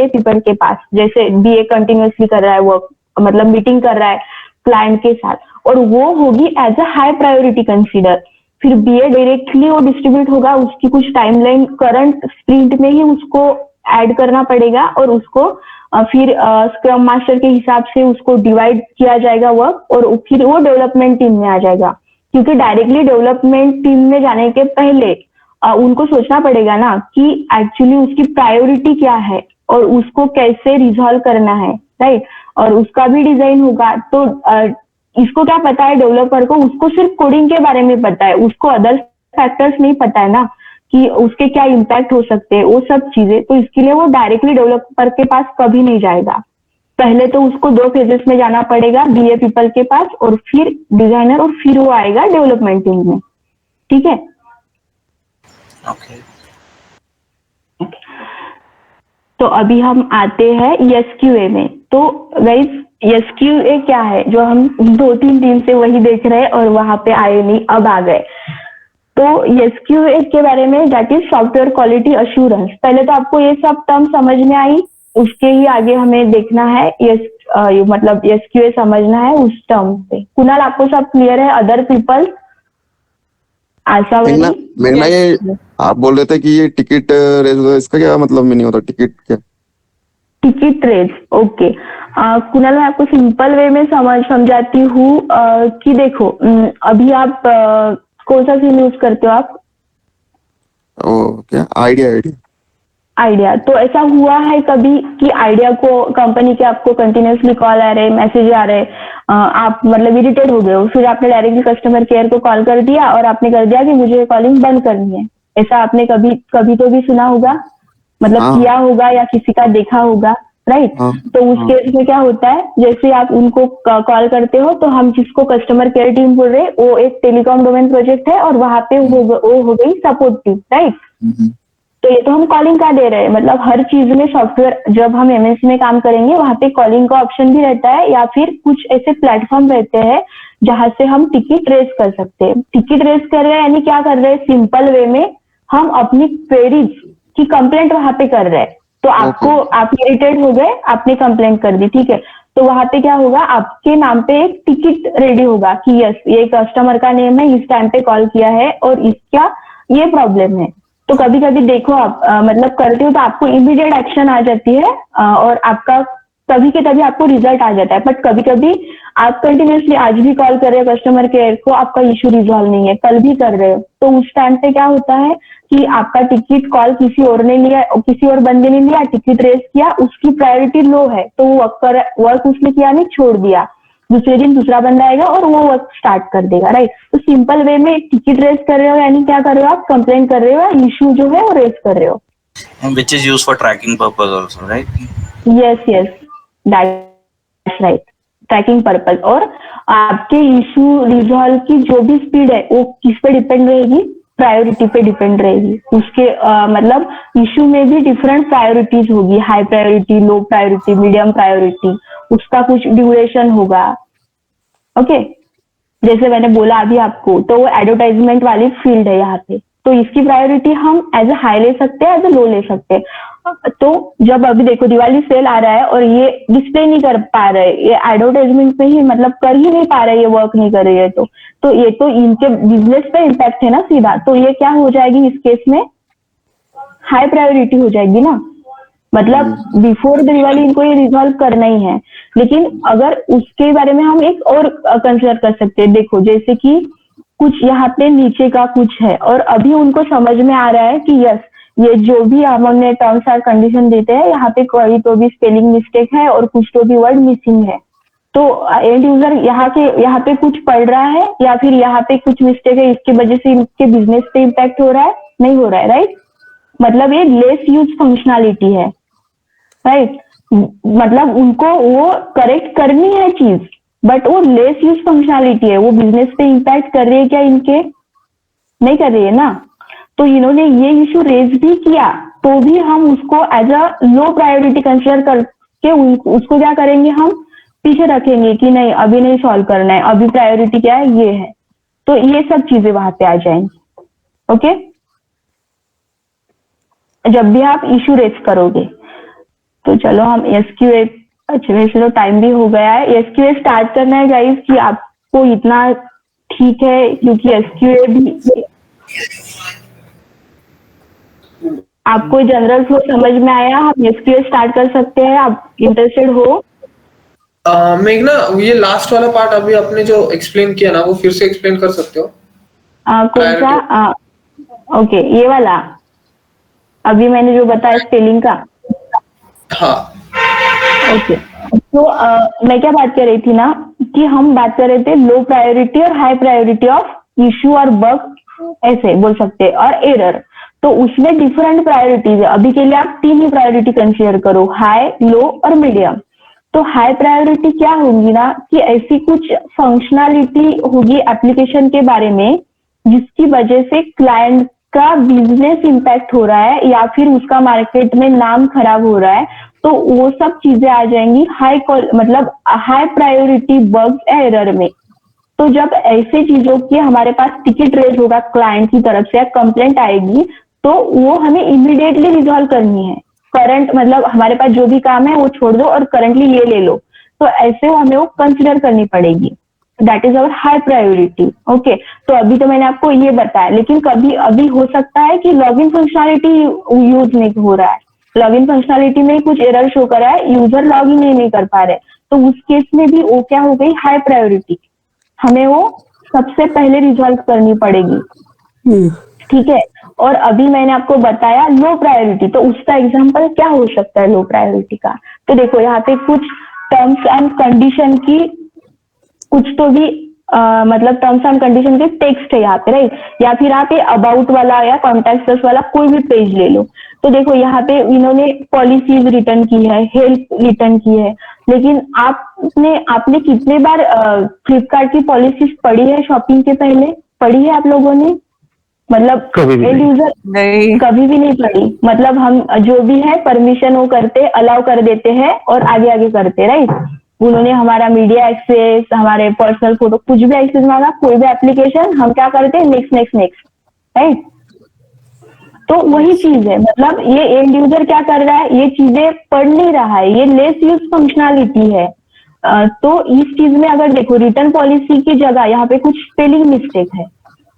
पीपल के पास। जैसे बीए कंटिन्यूअसली कर रहा है वर्क, मतलब मीटिंग कर रहा है क्लाइंट के साथ, और वो होगी as a high priority consider. फिर बीए डायरेक्टली वो डिस्ट्रीब्यूट होगा, उसकी कुछ टाइमलाइन करंट स्प्रिंट में ही उसको ऐड करना पड़ेगा, और उसको फिर स्क्रम मास्टर के हिसाब से उसको डिवाइड किया जाएगा वर्क, और फिर वो डेवलपमेंट टीम में आ जाएगा। क्योंकि डायरेक्टली डेवलपमेंट टीम में जाने के पहले उनको सोचना पड़ेगा ना कि एक्चुअली उसकी प्रायोरिटी क्या है और उसको कैसे रिजॉल्व करना है, राइट। और उसका भी डिजाइन होगा। तो इसको क्या पता है डेवलपर को, उसको सिर्फ कोडिंग के बारे में पता है, उसको अदर फैक्टर्स नहीं पता है ना कि उसके क्या इम्पैक्ट हो सकते हैं, वो सब चीजें। तो इसके लिए वो डायरेक्टली डेवलपर के पास कभी नहीं जाएगा। पहले तो उसको 2 फेजेस में जाना पड़ेगा, बीए पीपल के पास और फिर डिजाइनर, और फिर वो आएगा डेवलपमेंट टीम में। ठीक है ओके। तो अभी हम आते हैं एसक्यूए में। तो गाइस एसक्यूए क्या है, जो हम 2-3 दिन से वही देख रहे हैं और वहां पे आए नहीं, अब आ गए। तो एसक्यूए के बारे में, that is software quality assurance. पहले तो आपको ये सब टर्म समझ में आई, उसके ही आगे हमें देखना है मतलब एसक्यूए समझना है उस टर्म पे। कुणाल आपको सब क्लियर है? Other people? आशा मेघना ये आप बोल रहे थे कि ये टिकट रेज, इसका क्या मतलब मीनिंग होता है? टिकट क्या? Ticket raise, okay. कुणाल मैं आपको सिंपल वे में समझाती हूँ कि देखो अभी आप कौन सा सिम यूज करते हो आप? ओ क्या आइडिया? आइडिया। तो ऐसा हुआ है कभी कि आइडिया को कंपनी के आपको कंटिन्यूसली कॉल आ रहे, मैसेज आ रहे, आप मतलब इरिटेट हो गए हो, फिर आपने डायरेक्टली कस्टमर केयर को कॉल कर दिया और आपने कर दिया कि मुझे कॉलिंग बंद करनी है। ऐसा आपने कभी कभी तो भी सुना होगा, मतलब हाँ। किया होगा या किसी का देखा होगा, राइट? हाँ, तो उस हाँ। केस में क्या होता है, जैसे आप उनको कॉल करते हो तो हम जिसको कस्टमर केयर टीम बोल रहे हैं वो एक टेलीकॉम डोमेन प्रोजेक्ट है और वहां पे वो हो गई सपोर्ट टीम, राइट? तो ये तो हम कॉलिंग का दे रहे हैं, मतलब हर चीज में सॉफ्टवेयर जब हम एमएनसी में काम करेंगे वहां पे कॉलिंग का ऑप्शन भी रहता है या फिर कुछ ऐसे प्लेटफॉर्म रहते हैं जहां से हम टिकट रेज कर सकते हैं। टिकट रेज कर रहे हैं यानी क्या कर रहे हैं, सिंपल वे में हम अपनी क्वेरीज की कंप्लेंट वहां पे कर रहे हैं। तो आपको आप इरिटेट हो गए, आपने कंप्लेंट कर दी, ठीक है, तो वहां पे क्या होगा, आपके नाम पे एक टिकट रेडी होगा कि यस ये कस्टमर का नेम है, इस टाइम पे कॉल किया है और इसका ये प्रॉब्लम है। तो कभी कभी देखो आप मतलब करते हो तो आपको इमीडिएट एक्शन आ जाती है और आपका तभी के तभी आपको रिजल्ट आ जाता है। बट कभी कभी आप कंटिन्यूसली आज भी कॉल कर रहे हो कस्टमर केयर को, आपका इशू रिजॉल्व नहीं है, कल भी कर रहे हो, तो उस टाइम पे क्या होता है कि आपका टिकट कॉल किसी और ने लिया, किसी और बंदे ने लिया, टिकट रेस किया, उसकी प्रायोरिटी लो है तो वो वर्क उसने किया नहीं, छोड़ दिया, दूसरे दिन दूसरा बंदा आएगा और वो वर्क स्टार्ट कर देगा, राइट? तो सिंपल वे में टिकट रेस कर रहे हो यानी क्या कर रहे हो, आप कंप्लेंट कर रहे हो, इशू जो है वो रेस कर रहे हो। which is used for tracking purpose also, right? Yes yes, that's right, tracking purpose. और आपके इशू रिजॉल्व की जो भी स्पीड है वो किस पे डिपेंड रहेगी, प्रायोरिटी पे डिपेंड रहेगी। उसके मतलब इशू में भी डिफरेंट प्रायोरिटीज होगी, high priority, low priority, medium priority, उसका कुछ ड्यूरेशन होगा। ओके, जैसे मैंने बोला अभी आपको, तो वो एडवर्टाइजमेंट वाली फील्ड है यहाँ पे, तो इसकी प्रायोरिटी हम एज ए हाई ले सकते हैं, एज ए लो ले सकते हैं। तो जब अभी देखो दिवाली सेल आ रहा है और ये डिस्प्ले नहीं कर पा रहे, ये एडवर्टाइजमेंट पे ही मतलब कर ही नहीं पा रहे, ये वर्क नहीं कर रही है, तो ये तो इनके बिजनेस पे इम्पैक्ट है ना सीधा। तो ये क्या हो जाएगी इस केस में, हाई प्रायोरिटी हो जाएगी ना, मतलब बिफोर दिवाली इनको ये रिजॉल्व करना ही है। लेकिन अगर उसके बारे में हम एक और कंसिडर कर सकते हैं, देखो जैसे कि कुछ यहाँ पे नीचे का कुछ है और अभी उनको समझ में आ रहा है कि यस ये जो भी हमने टर्म्स एंड कंडीशन देते हैं यहाँ पे कोई तो भी स्पेलिंग मिस्टेक है और कुछ तो भी वर्ड मिसिंग है, तो एंड यूजर यहाँ पे कुछ पढ़ रहा है या फिर यहाँ पे कुछ मिस्टेक है, इसकी वजह से इनके बिजनेस पे इम्पैक्ट हो रहा है, नहीं हो रहा है, राइट? मतलब ये लेस यूज फंक्शनैलिटी है, राइट? मतलब उनको वो करेक्ट करनी है चीज, बट वो लेस यूज फंक्शनैलिटी है, वो बिजनेस पे इम्पैक्ट कर रही है क्या इनके, नहीं कर रही है ना। तो इन्होंने ये इशू रेज भी किया तो भी हम उसको as a low priority consider करके उसको क्या करेंगे, हम पीछे रखेंगे कि नहीं अभी नहीं सॉल्व करना है, अभी प्रायोरिटी क्या है ये है। तो ये सब चीजें वहां पे आ जाएंगी। ओके, जब भी आप इशू रेज करोगे तो चलो हम एसक्यूए, अच्छा वैसे तो टाइम भी हो गया है, एसक्यूए स्टार्ट करना है गाइस कि आपको इतना ठीक है, क्योंकि एसक्यूए भी आपको जनरल फ्लो समझ में आया, हम एसक्यूए स्टार्ट कर सकते हैं, आप इंटरेस्टेड हो? मेघना, ये लास्ट वाला पार्ट अभी आपने जो एक्सप्लेन किया ना वो फिर से एक्सप्लेन कर सकते हो? कौन सा? ओके, ये वाला अभी मैंने जो बताया स्पेलिंग का। हाँ ओके, तो मैं क्या बात कर रही थी ना कि हम बात कर रहे थे लो प्रायोरिटी और हाई प्रायोरिटी ऑफ इशू और बग, ऐसे बोल सकते हैं, और एरर। तो उसमें डिफरेंट प्रायोरिटीज है, अभी के लिए आप 3 ही प्रायोरिटी कंसीडर करो, हाई, लो और मीडियम। तो हाई प्रायोरिटी क्या होगी ना कि ऐसी कुछ फंक्शनैलिटी होगी एप्लीकेशन के बारे में जिसकी वजह से क्लाइंट का बिजनेस इम्पैक्ट हो रहा है या फिर उसका मार्केट में नाम खराब हो रहा है, तो वो सब चीजें आ जाएंगी मतलब हाई प्रायोरिटी बग्स एरर में। तो जब ऐसे चीजों की हमारे पास टिकट रेज होगा क्लाइंट की तरफ से, कंप्लेंट आएगी, तो वो हमें इमीडिएटली रिजॉल्व करनी है। करंट मतलब हमारे पास जो भी काम है वो छोड़ दो और करंटली ये ले लो, तो ऐसे हमें वो कंसिडर करनी पड़ेगी। That is our high priority. Okay, तो अभी तो मैंने आपको ये बताया, लेकिन कभी अभी हो सकता है कि लॉगिन फंक्शनैलिटी यूज नहीं हो रहा है, लॉगिन फंक्शनैलिटी में कुछ एरर शो कर रहा है, यूजर लॉगिन नहीं कर पा रहे, तो उस केस में भी वो क्या हो गई, हाई प्रायोरिटी, हमें वो सबसे पहले रिजॉल्व करनी पड़ेगी। ठीक है, और अभी मैंने आपको बताया लो प्रायोरिटी, तो उसका एग्जांपल क्या हो सकता है लो प्रायोरिटी का? तो देखो यहाँ पे कुछ टर्म्स एंड कंडीशन की कुछ तो भी मतलब टर्म्स एंड कंडीशन के टेक्स्ट है यहाँ पे, राइट? या फिर आप अबाउट वाला या कॉन्टैक्ट वाला कोई भी पेज ले लो, तो देखो यहाँ पे इन्होंने पॉलिसीज रिटर्न की है, हेल्प रिटर्न की है, लेकिन आपने कितने बार फ्लिपकार्ट की पॉलिसीज पढ़ी है शॉपिंग के पहले? पढ़ी है आप लोगों ने? मतलब कभी भी एंड नहीं। यूजर नहीं, कभी भी नहीं पढ़ी। मतलब हम जो भी है परमिशन वो करते, अलाउ कर देते हैं और आगे आगे करते, राइट? उन्होंने हमारा मीडिया एक्सेस, हमारे पर्सनल फोटो, कुछ भी एक्सेस मांगा, कोई भी एप्लीकेशन, हम क्या करते हैं? Next next next, right? तो वही चीज है, मतलब ये एंड यूजर क्या कर रहा है? ये चीजें पढ़ नहीं रहा है, ये लेस यूज फंक्शनैलिटी है। तो इस चीज में अगर देखो रिटर्न पॉलिसी की जगह यहाँ पे कुछ स्पेलिंग मिस्टेक है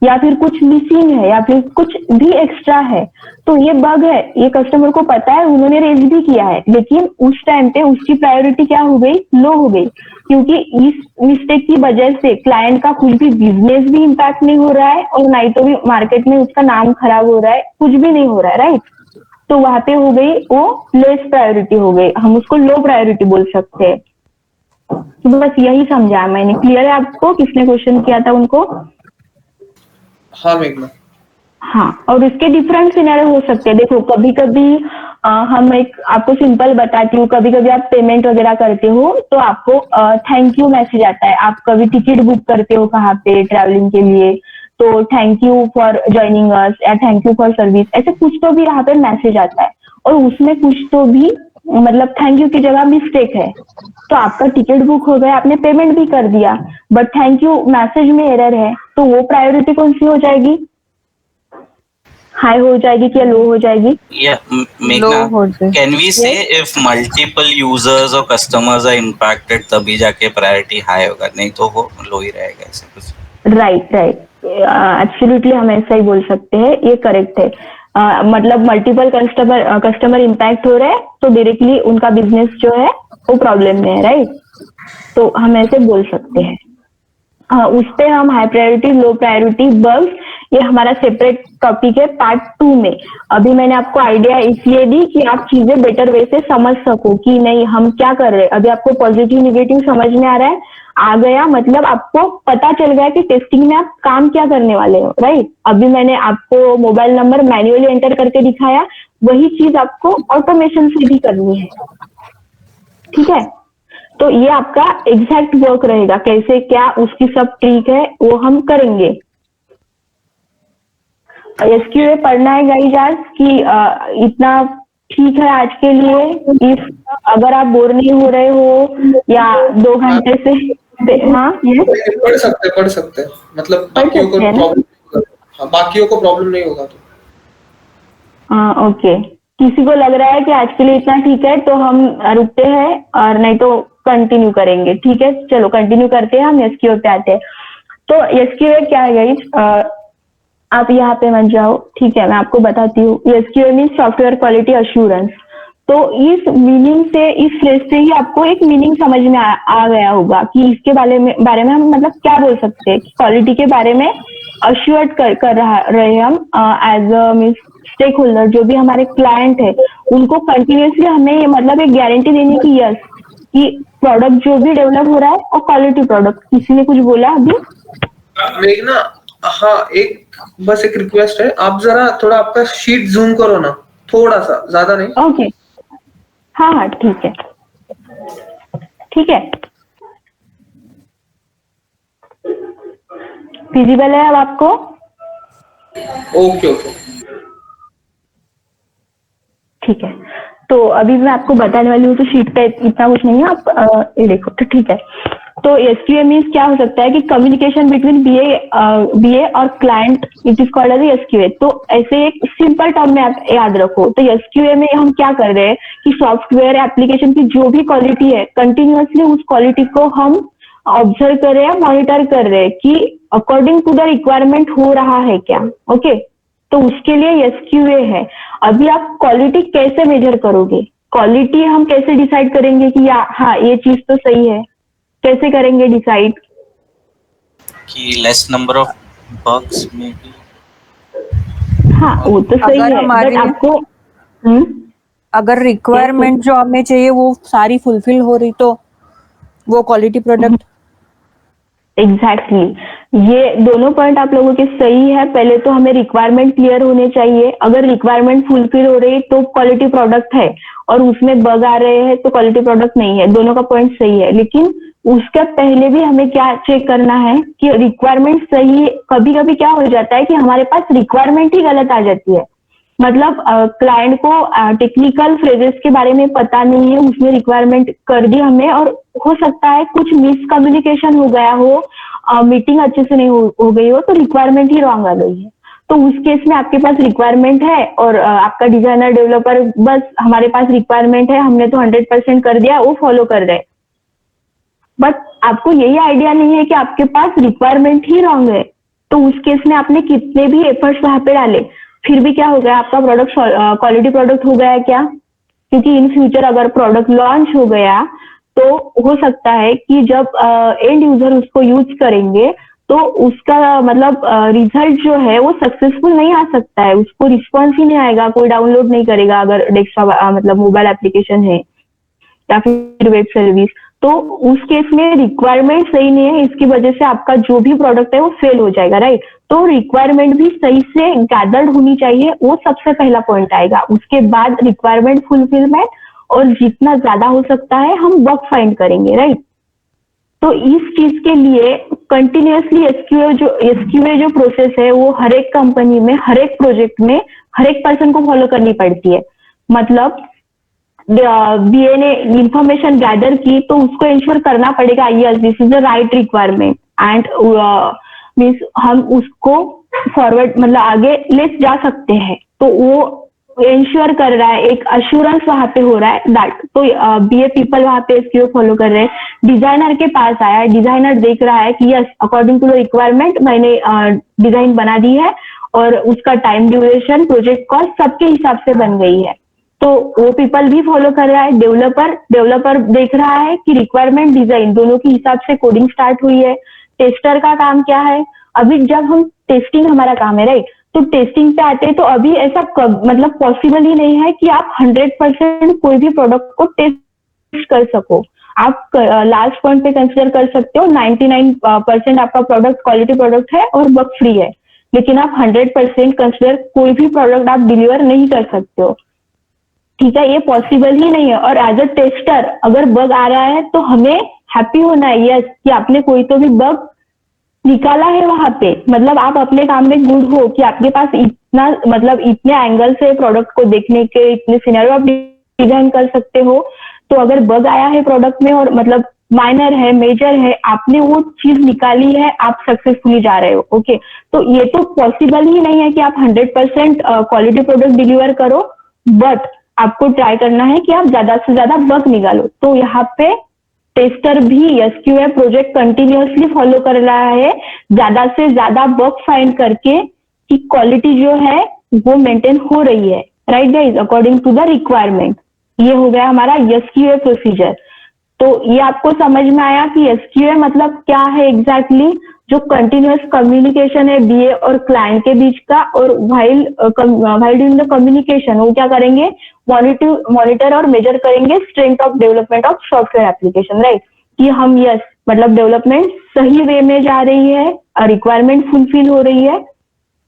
या फिर कुछ मिसिंग है या फिर कुछ भी एक्स्ट्रा है, तो ये बग है, ये कस्टमर को पता है, उन्होंने रेज भी किया है, लेकिन उस टाइम पे उसकी प्रायोरिटी क्या हो गई? लो हो गई, क्योंकि इस मिस्टेक की वजह से क्लाइंट का कुछ भी बिजनेस भी इम्पैक्ट नहीं हो रहा है और नहीं तो भी मार्केट में उसका नाम खराब हो रहा है, कुछ भी नहीं हो रहा है, राइट? तो वहां पे हो गई वो लेस प्रायोरिटी हो गई, हम उसको लो प्रायोरिटी बोल सकते हैं। तो बस यही समझा मैंने। क्लियर है आपको? किसने क्वेश्चन किया था उनको? हाँ मेघना। हाँ, और इसके डिफरेंट सिनेरियो हो सकते हैं। देखो कभी कभी हम एक आपको सिंपल बताती हूँ, कभी कभी आप पेमेंट वगैरह करते हो तो आपको थैंक यू मैसेज आता है। आप कभी टिकट बुक करते हो कहाँ पे ट्रैवलिंग के लिए, तो thank you for joining us या थैंक यू फॉर सर्विस, ऐसे कुछ तो भी यहाँ पे मैसेज आता है और उसमें कुछ तो भी मतलब थैंक यू की जगह मिस्टेक है, तो आपका टिकट बुक हो गया, आपने पेमेंट भी कर दिया, बट थैंक यू मैसेज में एरर है, तो वो प्रायोरिटी कौन सी हो जाएगी? हाई हो जाएगी कि लो हो जाएगी? Yeah, लो Meghna, हो जाए। can we say if multiple users और customers are impacted तभी जाके priority high होगा, नहीं तो वो लो ही रहेगा ऐसे कुछ? राइट एब्सोल्युटली हम ऐसा ही बोल सकते हैं, ये करेक्ट है। मतलब मल्टीपल कस्टमर इम्पैक्ट हो रहे हैं तो डायरेक्टली उनका बिजनेस जो है वो प्रॉब्लम में है, राइट? तो हम ऐसे बोल सकते हैं। उस पे हम high priority low priority bugs, ये हमारा सेपरेट टॉपिक है पार्ट 2 में। अभी मैंने आपको आइडिया इसलिए दी कि आप चीजें बेटर वे से समझ सको कि नहीं हम क्या कर रहे हैं। अभी आपको पॉजिटिव निगेटिव समझ में आ रहा है, आ गया, मतलब आपको पता चल गया कि टेस्टिंग में आप काम क्या करने वाले हो, राइट? अभी मैंने आपको मोबाइल नंबर मैन्युअली एंटर करके दिखाया, वही चीज आपको ऑटोमेशन से भी करनी है, ठीक है? तो ये आपका एग्जैक्ट वर्क रहेगा, कैसे क्या उसकी सब ट्रिक है वो हम करेंगे। एसक्यूए पढ़ना है गाइस आज कि इतना ठीक है आज के लिए? इफ अगर आप बोर नहीं हो रहे हो या 2 घंटे से हाँ ये पढ़ सकते हैं, मतलब पढ़ बाकियों को सकते हैं ना? प्रॉब्लम, हाँ बाकियों को प्रॉब्लम नहीं होगा तो। हाँ ओके, किसी को लग रहा है कि आज के लिए इतना ठीक है तो हम रुकते हैं और नहीं तो कंटिन्यू करेंगे, ठीक है? चलो कंटिन्यू करते हैं, हम एसक्यूए पे आते हैं। तो एसक्यूए क्या है गाइस? आप यहाँ पे मत जाओ, ठीक है? मैं आपको बताती हूँ। एसक्यूए मीन सॉफ्टवेयर क्वालिटी अश्योरेंस। तो इस मीनिंग से, इस फ्रेज से ही आपको एक मीनिंग समझ में आ गया होगा कि इसके बारे में हम मतलब क्या बोल सकते हैं, क्वालिटी के बारे में अश्योर्ड कर रहे हम as a means stakeholder, जो भी हमारे क्लाइंट है उनको कंटिन्यूसली हमें ये मतलब एक गारंटी देने की यस कि प्रोडक्ट जो भी डेवलप हो रहा है और क्वालिटी प्रोडक्ट। किसी ने कुछ बोला अभी? मेघना, हाँ एक बस एक रिक्वेस्ट है, आप जरा थोड़ा आपका शीट जूम करो ना, थोड़ा सा, ज्यादा नहीं। ओके हाँ हाँ ठीक है, ठीक है, विजिबल है अब आपको? ओके ओके ठीक है, तो अभी मैं आपको बताने वाली हूँ, तो शीट पे इतना कुछ नहीं है, आप ये देखो तो ठीक है। तो एसक्यूए मीन्स क्या हो सकता है कि कम्युनिकेशन बिटवीन बीए और client, it is called as SQA. तो ऐसे एक सिंपल टर्म में आप याद रखो, तो एसक्यूए में हम क्या कर रहे हैं कि सॉफ्टवेयर एप्लीकेशन की जो भी क्वालिटी है कंटिन्यूअसली उस क्वालिटी को हम ऑब्जर्व कर रहे हैं, मॉनिटर कर रहे हैं कि अकॉर्डिंग टू द रिक्वायरमेंट हो रहा है क्या, ओके? तो उसके लिए एसक्यूए है। अभी आप क्वालिटी कैसे मेजर करोगे? क्वालिटी हम कैसे डिसाइड करेंगे कि हाँ ये चीज तो सही है? कैसे करेंगे डिसाइड? कि लेस नंबर ऑफ बग्स में भी। हाँ वो तो सही अगर है, हमारी- बट आपको हम्म अगर रिक्वायरमेंट जो हमें चाहिए वो सारी फुलफिल हो रही तो वो क्वालिटी प्रोडक्ट। एग्जैक्टली ये दोनों पॉइंट आप लोगों के सही है। पहले तो हमें रिक्वायरमेंट क्लियर होने चाहिए, अगर रिक्वायरमेंट फुलफिल हो रही तो क्वालिटी प्रोडक्ट है, और उसमें बग आ रहे हैं तो क्वालिटी प्रोडक्ट नहीं है। दोनों का पॉइंट सही है, लेकिन उसके पहले भी हमें क्या चेक करना है कि रिक्वायरमेंट सही। कभी कभी क्या हो जाता है कि हमारे पास रिक्वायरमेंट ही गलत आ जाती है, मतलब क्लाइंट को टेक्निकल फ्रेजेस के बारे में पता नहीं है, उसने रिक्वायरमेंट कर दी हमें, और हो सकता है कुछ मिसकम्युनिकेशन हो गया हो, मीटिंग अच्छे से नहीं हो गई हो, तो रिक्वायरमेंट ही रॉन्ग आ गई है। तो उस केस में आपके पास रिक्वायरमेंट है और आपका डिजाइनर डेवलपर बस हमारे पास रिक्वायरमेंट है, हमने तो 100% कर दिया, वो फॉलो कर रहे, बट आपको यही आइडिया नहीं है कि आपके पास रिक्वायरमेंट ही रॉन्ग है। तो उस केस में आपने कितने भी एफर्ट्स वहां पे डाले, फिर भी क्या हो गया, आपका प्रोडक्ट क्वालिटी प्रोडक्ट हो गया क्या? क्योंकि इन फ्यूचर अगर प्रोडक्ट लॉन्च हो गया तो हो सकता है कि जब एंड यूजर उसको यूज करेंगे तो उसका मतलब रिजल्ट जो है वो सक्सेसफुल नहीं आ सकता है, उसको रिस्पॉन्स ही नहीं आएगा, कोई डाउनलोड नहीं करेगा अगर डेस्कटॉप मतलब मोबाइल एप्लीकेशन है या फिर वेब सर्विस। तो उस केस में रिक्वायरमेंट सही नहीं है, इसकी वजह से आपका जो भी प्रोडक्ट है वो फेल हो जाएगा, राइट? तो रिक्वायरमेंट भी सही से गैदर्ड होनी चाहिए, वो सबसे पहला पॉइंट आएगा। उसके बाद रिक्वायरमेंट फुलफिलमेंट, और जितना ज्यादा हो सकता है हम बग फाइंड करेंगे, राइट? तो इस चीज के लिए कंटिन्यूअसली एसक्यूए जो प्रोसेस है वो हर एक कंपनी में, हर एक प्रोजेक्ट में, हर एक पर्सन को फॉलो करनी पड़ती है। मतलब बीए ने इंफॉर्मेशन गैदर की तो उसको इंश्योर करना पड़ेगा yes this is the right requirement, and means हम उसको फॉरवर्ड मतलब आगे ले जा सकते हैं। तो वो इंश्योर कर रहा है, एक अश्योरेंस वहां पे हो रहा है दैट। तो बीए पीपल वहां पे इसको फॉलो कर रहे हैं। डिजाइनर के पास आया है, डिजाइनर देख रहा है कि yes according to the requirement मैंने डिजाइन बना दी है, और उसका टाइम ड्यूरेशन, प्रोजेक्ट कॉस्ट सबके हिसाब से बन गई है, तो वो पीपल भी फॉलो कर रहा है। डेवलपर देख रहा है कि रिक्वायरमेंट डिजाइन दोनों के हिसाब से कोडिंग स्टार्ट हुई है। टेस्टर का काम क्या है, अभी जब हम टेस्टिंग हमारा काम है, राइट? तो टेस्टिंग पे आते हैं तो अभी ऐसा मतलब पॉसिबल ही नहीं है कि आप 100% कोई भी प्रोडक्ट को टेस्ट कर सको। आप लास्ट पॉइंट पे कंसिडर कर सकते हो 99% आपका प्रोडक्ट क्वालिटी प्रोडक्ट है और बग फ्री है, लेकिन आप 100% कंसिडर कोई भी प्रोडक्ट आप डिलीवर नहीं कर सकते हो, ठीक है? ये पॉसिबल ही नहीं है। और एज अ टेस्टर अगर बग आ रहा है तो हमें हैप्पी होना है यस कि आपने कोई तो भी बग निकाला है वहां पे, मतलब आप अपने काम में गुड हो कि आपके पास इतना मतलब इतने एंगल से प्रोडक्ट को देखने के इतने सिनेरियो आप डिजाइन कर सकते हो। तो अगर बग आया है प्रोडक्ट में और मतलब माइनर है, मेजर है, आपने वो चीज निकाली है, आप सक्सेसफुली जा रहे हो, ओके? तो ये तो पॉसिबल ही नहीं है कि आप 100% क्वालिटी प्रोडक्ट डिलीवर करो, बट आपको ट्राई करना है कि आप ज्यादा से ज्यादा बग निकालो। तो यहाँ पे टेस्टर भी एसक्यूए प्रोजेक्ट कंटिन्यूअसली फॉलो कर रहा है, ज्यादा से ज्यादा बग फाइंड करके कि क्वालिटी जो है वो मेंटेन हो रही है, right guys, according to the requirement. ये हो गया हमारा एसक्यूए प्रोसीजर। तो ये आपको समझ में आया कि एसक्यूए मतलब क्या है एग्जैक्टली? जो कंटिन्यूअस कम्युनिकेशन है बीए और क्लाइंट के बीच का, और व्हाइल डूइंग द कम्युनिकेशन वो क्या करेंगे, मॉनिटर और मेजर करेंगे strength of development of software application, right? कि हम यस मतलब डेवलपमेंट सही वे में जा रही है, रिक्वायरमेंट फुलफिल हो रही है,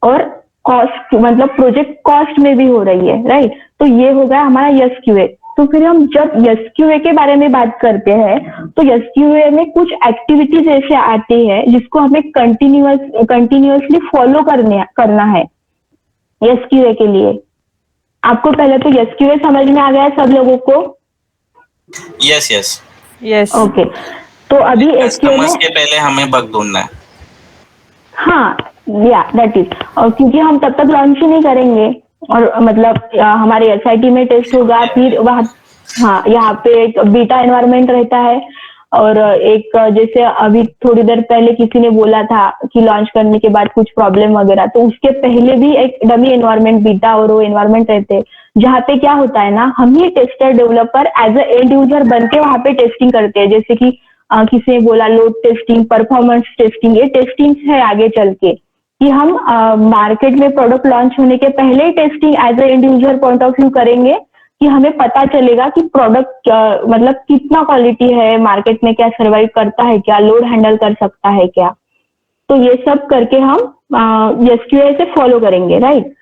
और कॉस्ट मतलब प्रोजेक्ट कॉस्ट में भी हो रही है, राइट? तो ये हो गया हमारा एसक्यूए। तो फिर हम जब एसक्यूए के बारे में बात करते हैं तो एसक्यूए में कुछ एक्टिविटीज ऐसे आती है जिसको हमें कंटिन्यूअसली फॉलो करना है एसक्यूए के लिए। आपको पहले तो एसक्यूए समझ में आ गया है सब लोगों को? यस यस यस ओके, तो अभी एसक्यूए कस्टमर्स में के पहले हमें बग ढूंढना है। हाँ या दैट इज, और क्योंकि हम तब तक लॉन्च ही नहीं करेंगे, और मतलब हमारे एसआईटी में टेस्ट होगा, फिर वहाँ हाँ यहाँ पे एक बीटा एनवायरनमेंट रहता है, और एक जैसे अभी थोड़ी देर पहले किसी ने बोला था कि लॉन्च करने के बाद कुछ प्रॉब्लम वगैरह, तो उसके पहले भी एक डमी एनवायरनमेंट बीटा और वो एनवायरनमेंट रहते हैं, जहाँ पे क्या होता है ना, हम ही tester developer as a end user बन के वहाँ पे टेस्टिंग करते हैं। जैसे कि किसी ने बोला लोड टेस्टिंग, परफॉर्मेंस टेस्टिंग, ये टेस्टिंग है आगे चल के, कि हम मार्केट में प्रोडक्ट लॉन्च होने के पहले ही testing as a end user point of view करेंगे कि हमें पता चलेगा कि प्रोडक्ट मतलब कितना क्वालिटी है, मार्केट में क्या सर्वाइव करता है, क्या लोड हैंडल कर सकता है क्या। तो ये सब करके हम एसक्यूए से फॉलो करेंगे, राइट।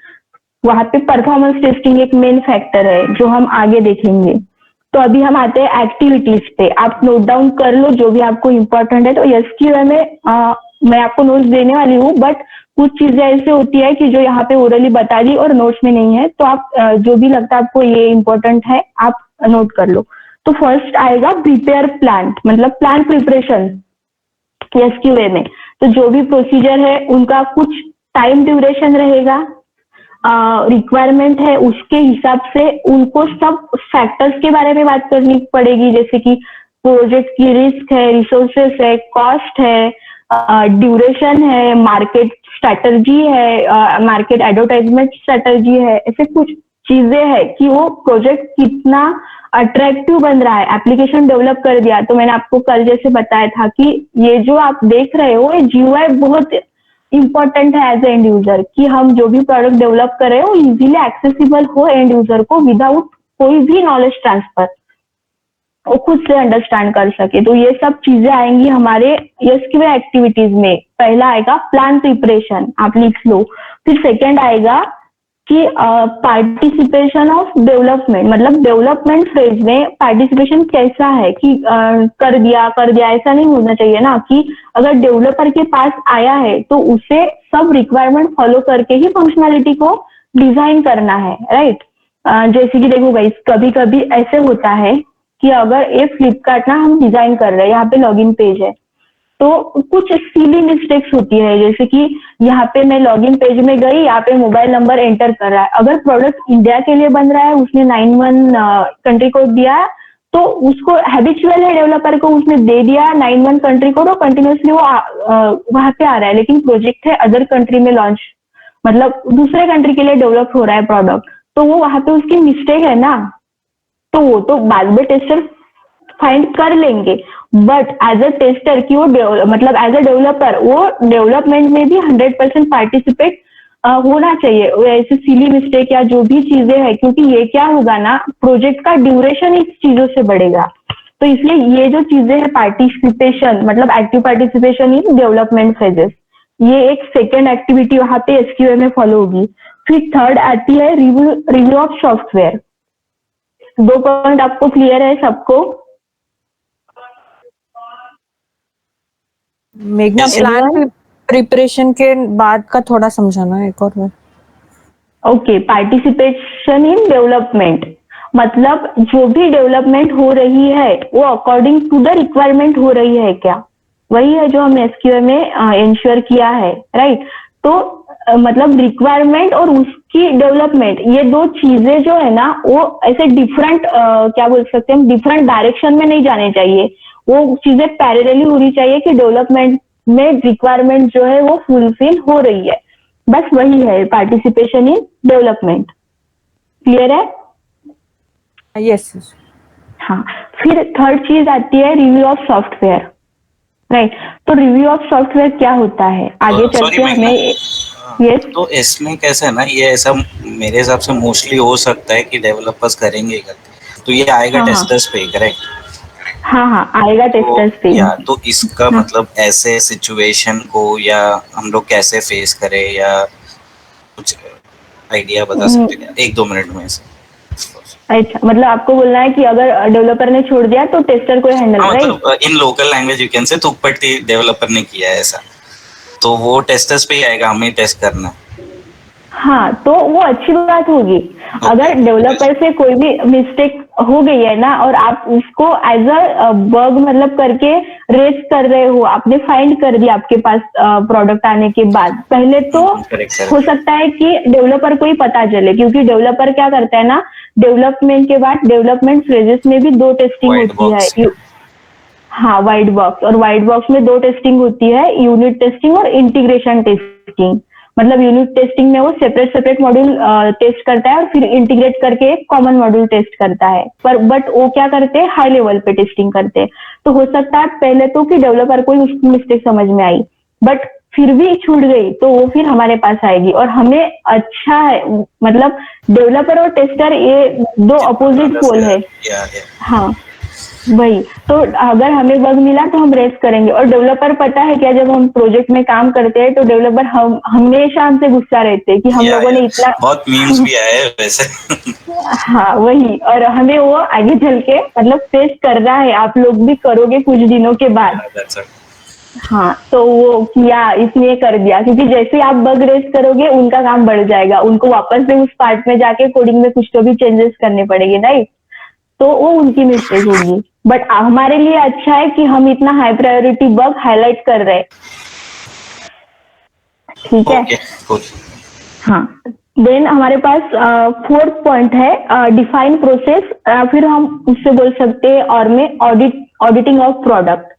वहां पे परफॉर्मेंस टेस्टिंग एक मेन फैक्टर है जो हम आगे देखेंगे। तो अभी हम आते हैं एक्टिविटीज पे। आप नोट डाउन कर लो जो भी आपको इम्पोर्टेंट है। तो एसक्यूए में मैं आपको नोट्स देने वाली हूँ, बट कुछ चीजें ऐसे होती है कि जो यहाँ पे ओरली बता दी और नोट्स में नहीं है, तो आप जो भी लगता है आपको ये इम्पोर्टेंट है आप नोट कर लो। तो फर्स्ट आएगा प्रिपेयर प्लान, मतलब प्लान प्रिपरेशन एसक्यूए में। तो जो भी प्रोसीजर है उनका कुछ टाइम ड्यूरेशन रहेगा, रिक्वायरमेंट है उसके हिसाब से उनको सब फैक्टर्स के बारे में बात करनी पड़ेगी, जैसे कि प्रोजेक्ट की रिस्क है, रिसोर्सेस है, कॉस्ट है, ड्यूरेशन है, मार्केट स्ट्रैटेजी है, मार्केट एडवर्टाइजमेंट स्ट्रैटेजी है। ऐसे कुछ चीजें है कि वो प्रोजेक्ट कितना अट्रैक्टिव बन रहा है। एप्लीकेशन डेवलप कर दिया तो मैंने आपको कल जैसे बताया था कि ये जो आप देख रहे हो ये जीयूआई बहुत इंपॉर्टेंट है एज ए एंड यूजर, कि हम जो भी प्रोडक्ट डेवलप कर रहे हो इजीली एक्सेसिबल हो एंड यूजर को विदाउट कोई भी नॉलेज ट्रांसफर, वो खुद से अंडरस्टैंड कर सके। तो ये सब चीजें आएंगी हमारे एसक्यूए एक्टिविटीज में। पहला आएगा प्लान प्रिपरेशन, आप लिख लो। फिर सेकंड आएगा कि पार्टिसिपेशन ऑफ डेवलपमेंट, मतलब डेवलपमेंट फेज में पार्टिसिपेशन कैसा है कि कर दिया ऐसा नहीं होना चाहिए ना, कि अगर डेवलपर के पास आया है तो उसे सब रिक्वायरमेंट फॉलो करके ही फंक्शनैलिटी को डिजाइन करना है, राइट। जैसे कि देखो गाइस, कभी कभी ऐसे होता है कि अगर ये फ्लिपकार्ट ना हम डिजाइन कर रहे हैं, यहाँ पे लॉगिन पेज है, तो कुछ सिली मिस्टेक्स होती है, जैसे कि यहाँ पे मैं लॉगिन पेज में गई, यहाँ पे मोबाइल नंबर एंटर कर रहा है। अगर प्रोडक्ट इंडिया के लिए बन रहा है, उसने 91 कंट्री कोड दिया, तो उसको हैबिचुअल है डेवलपर को, उसने दे दिया 91 कंट्री कोड और कंटिन्यूसली वो वहां पे आ रहा है। लेकिन प्रोजेक्ट है अदर कंट्री में लॉन्च, मतलब दूसरे कंट्री के लिए डेवलप हो रहा है प्रोडक्ट, तो वो वहां पे उसकी मिस्टेक है ना, तो वो तो बाद में टेस्टर फाइंड कर लेंगे। बट एज अ टेस्टर कि वो मतलब एज अ डेवलपर वो डेवलपमेंट में भी 100% पार्टिसिपेट होना चाहिए। ऐसे सिली मिस्टेक या जो भी चीजें है, क्योंकि ये क्या होगा ना, प्रोजेक्ट का ड्यूरेशन इस चीजों से बढ़ेगा। तो इसलिए ये जो चीजें है पार्टिसिपेशन, मतलब active participation in development phases, ये एक सेकेंड एक्टिविटी वहां पे एसक्यूए में फॉलो होगी। फिर थर्ड आती है रिव्यू ऑफ सॉफ्टवेयर। 2 पॉइंट आपको क्लियर है सबको? मेघना, Yes, प्लान प्रिपरेशन के बाद का थोड़ा समझाना एक और बार। ओके, पार्टिसिपेशन इन डेवलपमेंट मतलब जो भी डेवलपमेंट हो रही है वो अकॉर्डिंग टू द रिक्वायरमेंट हो रही है क्या, वही है जो हम एसक्यूए में इंश्योर किया है, राइट। तो मतलब रिक्वायरमेंट और उसकी डेवलपमेंट, ये 2 चीजें जो है ना वो ऐसे डिफरेंट क्या बोल सकते हैं हम, डिफरेंट डायरेक्शन में नहीं जाने चाहिए। वो चीजें पैरेलली होनी चाहिए कि डेवलपमेंट में रिक्वायरमेंट जो है वो फुलफिल हो रही है। बस वही है पार्टिसिपेशन इन डेवलपमेंट। क्लियर है? यस। हाँ, फिर थर्ड चीज आती है रिव्यू ऑफ सॉफ्टवेयर, राइट। तो रिव्यू ऑफ सॉफ्टवेयर क्या होता है, आगे चल sorry, के मेघना। हमें यस तो इसमें कैसा है ना, ये ऐसा मेरे हिसाब से मोस्टली हो सकता है कि डेवलपर्स करेंगे ही करते, तो ये आएगा हाँ, टेस्टर्स पे, करेक्ट? हाँ आएगा टेस्टर्स पे। तो इसका हाँ। मतलब ऐसे सिचुएशन को या हम लोग कैसे फेस करें, या कुछ आइडिया बता सकते हैं 1-2 मिनट में से? अच्छा, मतलब आपको बोलना है कि अगर डेवलपर ने छोड़ दिया तो टेस्टर को हैंडल, हाँ, राइट? मतलब in local language you can say, तो पट्टी डेवलपर ने किया है ऐसा, तो वो टेस्टर्स पे ही आएगा, हमें टेस्ट करना है। हाँ, तो वो अच्छी बात होगी। अगर डेवलपर से कोई भी मिस्टेक हो गई है ना और आप उसको एज अ बग मतलब करके रेस कर रहे हो, आपने फाइंड कर दिया आपके पास प्रोडक्ट आने के बाद, पहले तो correct. हो सकता है कि डेवलपर को ही पता चले, क्योंकि डेवलपर क्या करता है ना, डेवलपमेंट के बाद डेवलपमेंट फेजेस में भी 2 टेस्टिंग White होती box. है। हाँ, व्हाइट बॉक्स, और व्हाइट बॉक्स में 2 टेस्टिंग होती है, यूनिट टेस्टिंग और इंटीग्रेशन टेस्टिंग। मतलब यूनिट टेस्टिंग में वो सेपरेट मॉड्यूल टेस्ट करता है और फिर इंटीग्रेट करके एक कॉमन मॉड्यूल टेस्ट करता है। पर बट वो क्या करते हैं, हाई लेवल पे टेस्टिंग करते हैं। तो हो सकता है पहले तो कि डेवलपर को उसकी मिस्टेक समझ में आई, बट फिर भी छूट गई तो वो फिर हमारे पास आएगी। और हमें अच्छा है, मतलब डेवलपर और टेस्टर ये दो अपोजिट पोल है। हाँ वही, तो अगर हमें बग मिला तो हम रेस्ट करेंगे। और डेवलपर पता है क्या, जब हम प्रोजेक्ट में काम करते हैं तो डेवलपर हम हमेशा हमसे गुस्सा रहते हैं कि हम लोगों ने इतना बहुत मीम्स भी आए हैं वैसे। हाँ वही, और हमें वो आगे चल के मतलब फेस करना है, आप लोग भी करोगे कुछ दिनों के बाद। हाँ तो वो किया, इसलिए कर दिया, क्योंकि जैसे आप बग रेस करोगे उनका काम बढ़ जाएगा, उनको वापस से उस पार्ट में जाके कोडिंग में कुछ तो भी चेंजेस करने पड़ेंगे, राइट? तो वो उनकी मिस्टेक होगी। बट हमारे लिए अच्छा है कि हम इतना हाई प्रायोरिटी बग हाईलाइट कर रहे हैं, ठीक है? हाँ, देन हमारे पास फोर्थ पॉइंट है डिफाइन प्रोसेस, फिर हम उससे बोल सकते हैं और में ऑडिटिंग ऑफ प्रोडक्ट।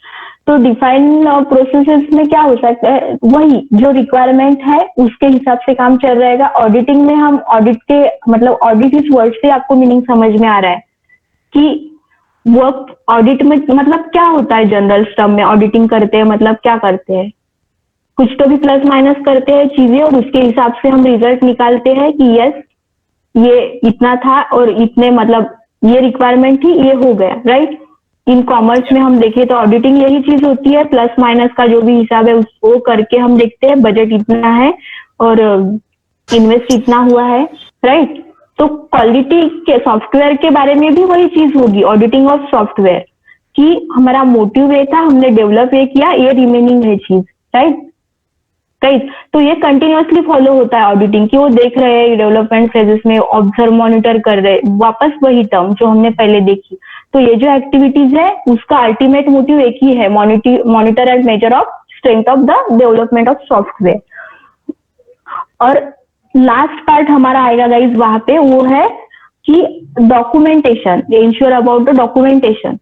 तो डिफाइन प्रोसेसेस में क्या हो सकता है, वही जो रिक्वायरमेंट है उसके हिसाब से काम चल रहेगा। ऑडिटिंग में हम ऑडिट के मतलब ऑडिट इस वर्ड से आपको मीनिंग समझ में आ रहा है कि वर्क ऑडिट में मतलब क्या होता है, जनरल टर्म में ऑडिटिंग करते हैं मतलब क्या करते हैं, कुछ तो भी प्लस माइनस करते हैं चीजें और उसके हिसाब से हम रिजल्ट निकालते हैं कि यस ये इतना था और इतने मतलब ये रिक्वायरमेंट थी, ये हो गया, राइट? इन कॉमर्स में हम देखें तो ऑडिटिंग यही चीज होती है, प्लस माइनस का जो भी हिसाब है उसको करके हम देखते हैं बजट इतना है और इन्वेस्ट इतना हुआ है, राइट? तो क्वालिटी के सॉफ्टवेयर के बारे में भी वही चीज होगी, ऑडिटिंग ऑफ सॉफ्टवेयर, कि हमारा मोटिव ये था, हमने डेवलप ये किया, ये रिमेनिंग है चीज, राइट? राइट, तो ये कंटिन्यूअसली फॉलो होता है ऑडिटिंग, कि वो देख रहे हैं डेवलपमेंट फेजेस में, ऑब्जर्व मॉनिटर कर रहे हैं, वापस वही टर्म जो हमने पहले देखी। तो ये जो एक्टिविटीज है उसका अल्टीमेट मोटिव एक ही है, monitor and measure of strength of the development of software. और लास्ट पार्ट हमारा आएगा गाइज वहां पे, वो है कि documentation, ensure about the documentation.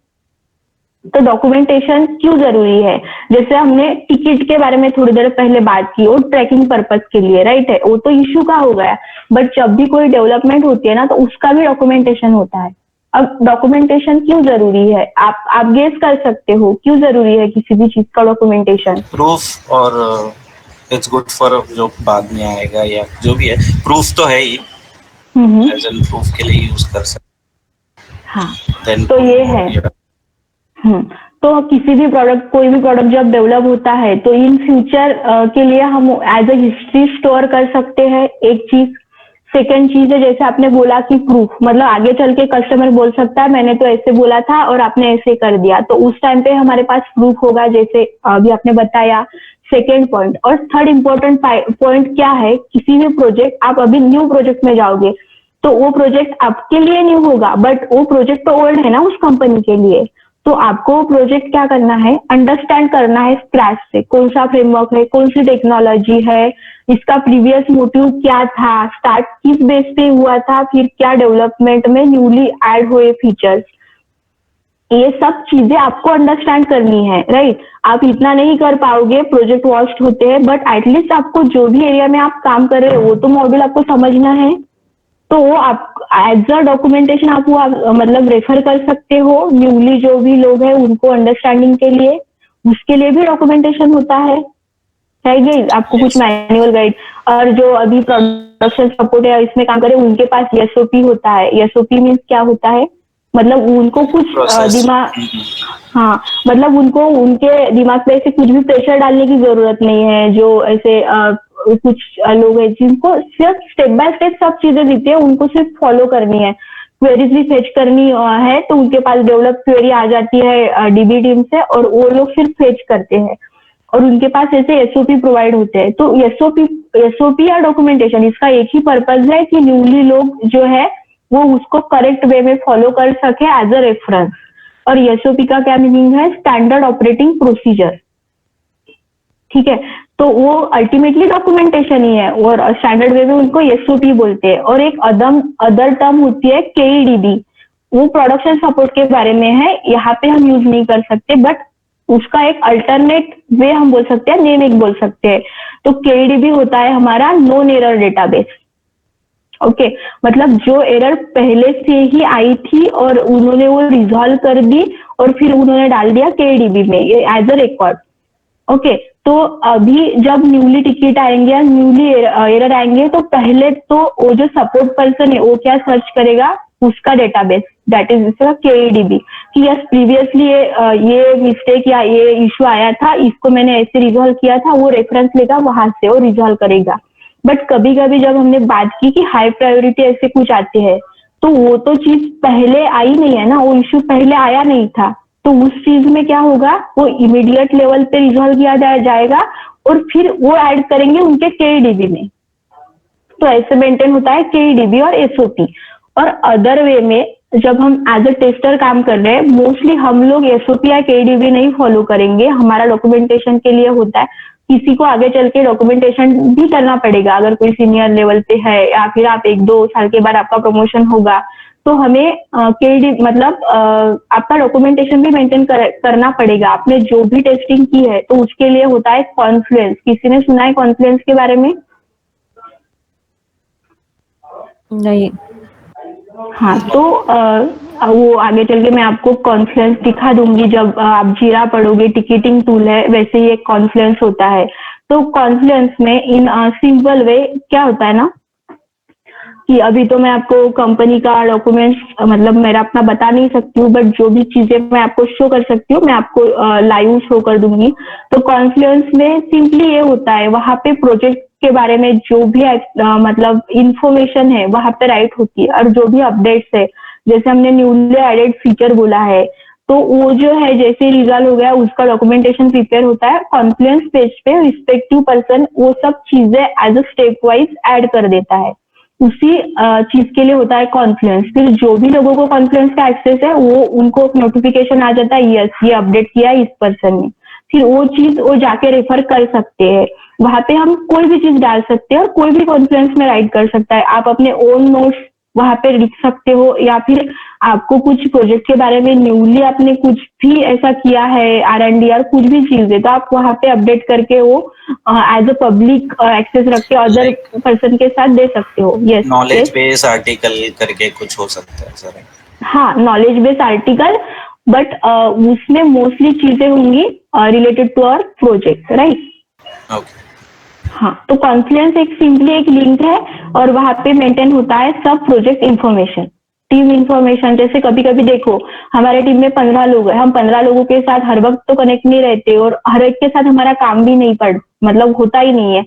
तो डॉक्यूमेंटेशन क्यों जरूरी है, जैसे हमने टिकट के बारे में थोड़ी देर पहले बात की, वो ट्रैकिंग पर्पस के लिए, राइट है, वो तो इश्यू का हो गया। बट जब भी कोई डेवलपमेंट होती है ना तो उसका भी डॉक्यूमेंटेशन होता है। अब डॉक्यूमेंटेशन क्यों जरूरी है, आप गेस कर सकते हो क्यों जरूरी है किसी भी चीज का डॉक्यूमेंटेशन? प्रूफ, और इट्स गुड फॉर जो बाद में आएगा या जो भी है, प्रूफ तो है ही, एज एन प्रूफ के लिए यूज कर सकते। हाँ Then तो ये है। तो किसी भी प्रोडक्ट, कोई भी प्रोडक्ट जब डेवलप होता है तो इन फ्यूचर के लिए हम एज ए हिस्ट्री स्टोर कर सकते हैं, एक चीज। सेकेंड चीज है, जैसे आपने बोला कि प्रूफ, मतलब आगे चल के कस्टमर बोल सकता है मैंने तो ऐसे बोला था और आपने ऐसे कर दिया, तो उस टाइम पे हमारे पास प्रूफ होगा, जैसे अभी आपने बताया। सेकेंड पॉइंट, और थर्ड इम्पोर्टेंट पॉइंट क्या है, किसी भी प्रोजेक्ट, आप अभी न्यू प्रोजेक्ट में जाओगे तो वो प्रोजेक्ट आपके लिए न्यू होगा, बट वो प्रोजेक्ट तो ओल्ड है ना उस कंपनी के लिए। तो आपको प्रोजेक्ट क्या करना है, अंडरस्टैंड करना है स्क्रैच से, कौन सा फ्रेमवर्क है, कौन सी टेक्नोलॉजी है, इसका प्रीवियस मोटिव क्या था, स्टार्ट किस बेस पे हुआ था, फिर क्या डेवलपमेंट में न्यूली ऐड हुए फीचर्स, ये सब चीजें आपको अंडरस्टैंड करनी है, राइट? आप इतना नहीं कर पाओगे, प्रोजेक्ट वॉस्ट होते हैं, बट एटलीस्ट आपको जो भी एरिया में आप काम कर रहे हो वो तो मॉड्यूल आपको समझना है। तो वो आप एज अ डॉक्यूमेंटेशन आप वो मतलब रेफर कर सकते हो, न्यूली जो भी लोग हैं उनको अंडरस्टैंडिंग के लिए, उसके लिए भी डॉक्यूमेंटेशन होता है, राइट? आपको कुछ मैनुअल गाइड, और जो अभी प्रोडक्शन सपोर्ट है इसमें काम करे उनके पास एसओपी होता है। एसओपी मीन्स क्या होता है, मतलब उनको कुछ दिमाग, हाँ मतलब उनको उनके दिमाग पे ऐसे कुछ भी प्रेशर डालने की जरूरत नहीं है। जो ऐसे कुछ लोग हैं जिनको सिर्फ स्टेप बाय स्टेप सब चीजें देती है, उनको सिर्फ फॉलो करनी है, क्वेरीज भी फेच करनी है तो उनके पास डेवलप क्वेरी आ जाती है डीबी टीम से, और वो लोग सिर्फ फेच करते हैं और उनके पास ऐसे एसओपी प्रोवाइड होते हैं। तो एसओपी या डॉक्यूमेंटेशन, इसका एक ही पर्पज है कि न्यूली लोग जो है वो उसको करेक्ट वे में फॉलो कर सके एज अ रेफरेंस। और एसओपी का क्या मीनिंग है, स्टैंडर्ड ऑपरेटिंग प्रोसीजर, ठीक है? तो वो अल्टीमेटली डॉक्यूमेंटेशन ही है, और स्टैंडर्ड वे में उनको एसओपी बोलते हैं। और एक अदर टर्म होती है केईडीबी, वो प्रोडक्शन सपोर्ट के बारे में है, यहाँ पे हम यूज नहीं कर सकते, बट उसका एक अल्टरनेट वे हम बोल सकते हैं, नेम एक बोल सकते हैं। तो केईडीबी होता है हमारा नोन एरर डेटाबेस, ओके? मतलब जो एरर पहले से ही आई थी और उन्होंने वो रिजॉल्व कर दी और फिर उन्होंने डाल दिया केईडीबी में एज अ रिकॉर्ड, ओके? तो अभी जब न्यूली टिकट आएंगे या न्यूली एरर आएंगे तो पहले तो वो जो सपोर्ट पर्सन है वो क्या सर्च करेगा, उसका डेटाबेस, दैट इज इसका KEDB, कि यस प्रीवियसली ये मिस्टेक या ये इशू आया था, इसको मैंने ऐसे रिजॉल्व किया था, वो रेफरेंस लेगा, वहां से वो रिजॉल्व करेगा। बट कभी कभी जब हमने बात की कि हाई प्रायोरिटी ऐसे कुछ आते हैं, तो वो तो चीज पहले आई नहीं है ना, वो इशू पहले आया नहीं था, तो उस चीज में क्या होगा, वो इमीडिएट लेवल पे रिजॉल्व किया जाएगा और फिर वो ऐड करेंगे उनके KEDB में। तो ऐसे मेंटेन होता है KEDB और SOP। और अदर वे में जब हम एज अ टेस्टर काम कर रहे हैं, मोस्टली हम लोग SOP या KEDB नहीं फॉलो करेंगे, हमारा डॉक्यूमेंटेशन के लिए होता है। किसी को आगे चल के डॉक्यूमेंटेशन भी करना पड़ेगा, अगर कोई सीनियर लेवल पे है या फिर आप 1-2 साल के बाद आपका प्रमोशन होगा, तो हमें KEDB मतलब आपका डॉक्यूमेंटेशन भी मेंटेन करना पड़ेगा। आपने जो भी टेस्टिंग की है तो उसके लिए होता है कॉन्फ्लुएंस। किसी ने सुना है कॉन्फ्लुएंस के बारे में? नहीं। हाँ, तो वो आगे चल के मैं आपको कॉन्फ्लुएंस दिखा दूंगी, जब आप जीरा पढ़ोगे, टिकटिंग टूल है, वैसे ही एक कॉन्फ्लुएंस होता है। तो कॉन्फ्लुएंस में इन सिंपल वे क्या होता है ना, कि अभी तो मैं आपको कंपनी का डॉक्यूमेंट्स मतलब मेरा अपना बता नहीं सकती हूँ, बट जो भी चीजें मैं आपको शो कर सकती हूँ मैं आपको लाइव शो कर दूंगी। तो कॉन्फ्लुएंस में सिंपली ये होता है, वहां पे प्रोजेक्ट के बारे में जो भी मतलब इंफॉर्मेशन है वहां पे राइट होती है, और जो भी अपडेट्स है, जैसे हमने न्यूली एडेड फीचर बोला है, तो वो जो है जैसे रिजल्ट हो गया उसका डॉक्यूमेंटेशन प्रिपेयर होता है कॉन्फ्लुएंस पेज पे, रिस्पेक्टिव पर्सन वो सब चीजें as a step wise add कर देता है। उसी चीज के लिए होता है कॉन्फ्लुएंस। फिर जो भी लोगों को कॉन्फ्लुएंस का एक्सेस है वो उनको नोटिफिकेशन आ जाता है, यस ये अपडेट किया है इस पर्सन ने, फिर वो चीज वो जाके रेफर कर सकते हैं। वहां पे हम कोई भी चीज डाल सकते हैं और कोई भी कॉन्फ्लुएंस में राइट कर सकता है। आप अपने ओन नोट्स वहां पे लिख सकते हो, या फिर आपको कुछ प्रोजेक्ट के बारे में न्यूली आपने कुछ भी ऐसा किया है, R&D और कुछ भी चीज है, तो आप वहां पे अपडेट करके वो एज अ पब्लिक एक्सेस रख के अदर पर्सन के साथ दे सकते हो। यस, नॉलेज बेस आर्टिकल करके कुछ हो सकता है सर? हाँ, नॉलेज बेस आर्टिकल, बट उसमें मोस्टली चीजें होंगी related to our project, right? Okay. हाँ, तो कॉन्फ्लुएंस एक सिंपली एक लिंक है और वहां पे मेंटेन होता है सब प्रोजेक्ट इंफॉर्मेशन, टीम इंफॉर्मेशन। जैसे कभी कभी देखो हमारे टीम में 15 लोग हैं, हम 15 लोगों के साथ हर वक्त तो कनेक्ट नहीं रहते और हर एक के साथ हमारा काम भी नहीं मतलब होता ही नहीं है।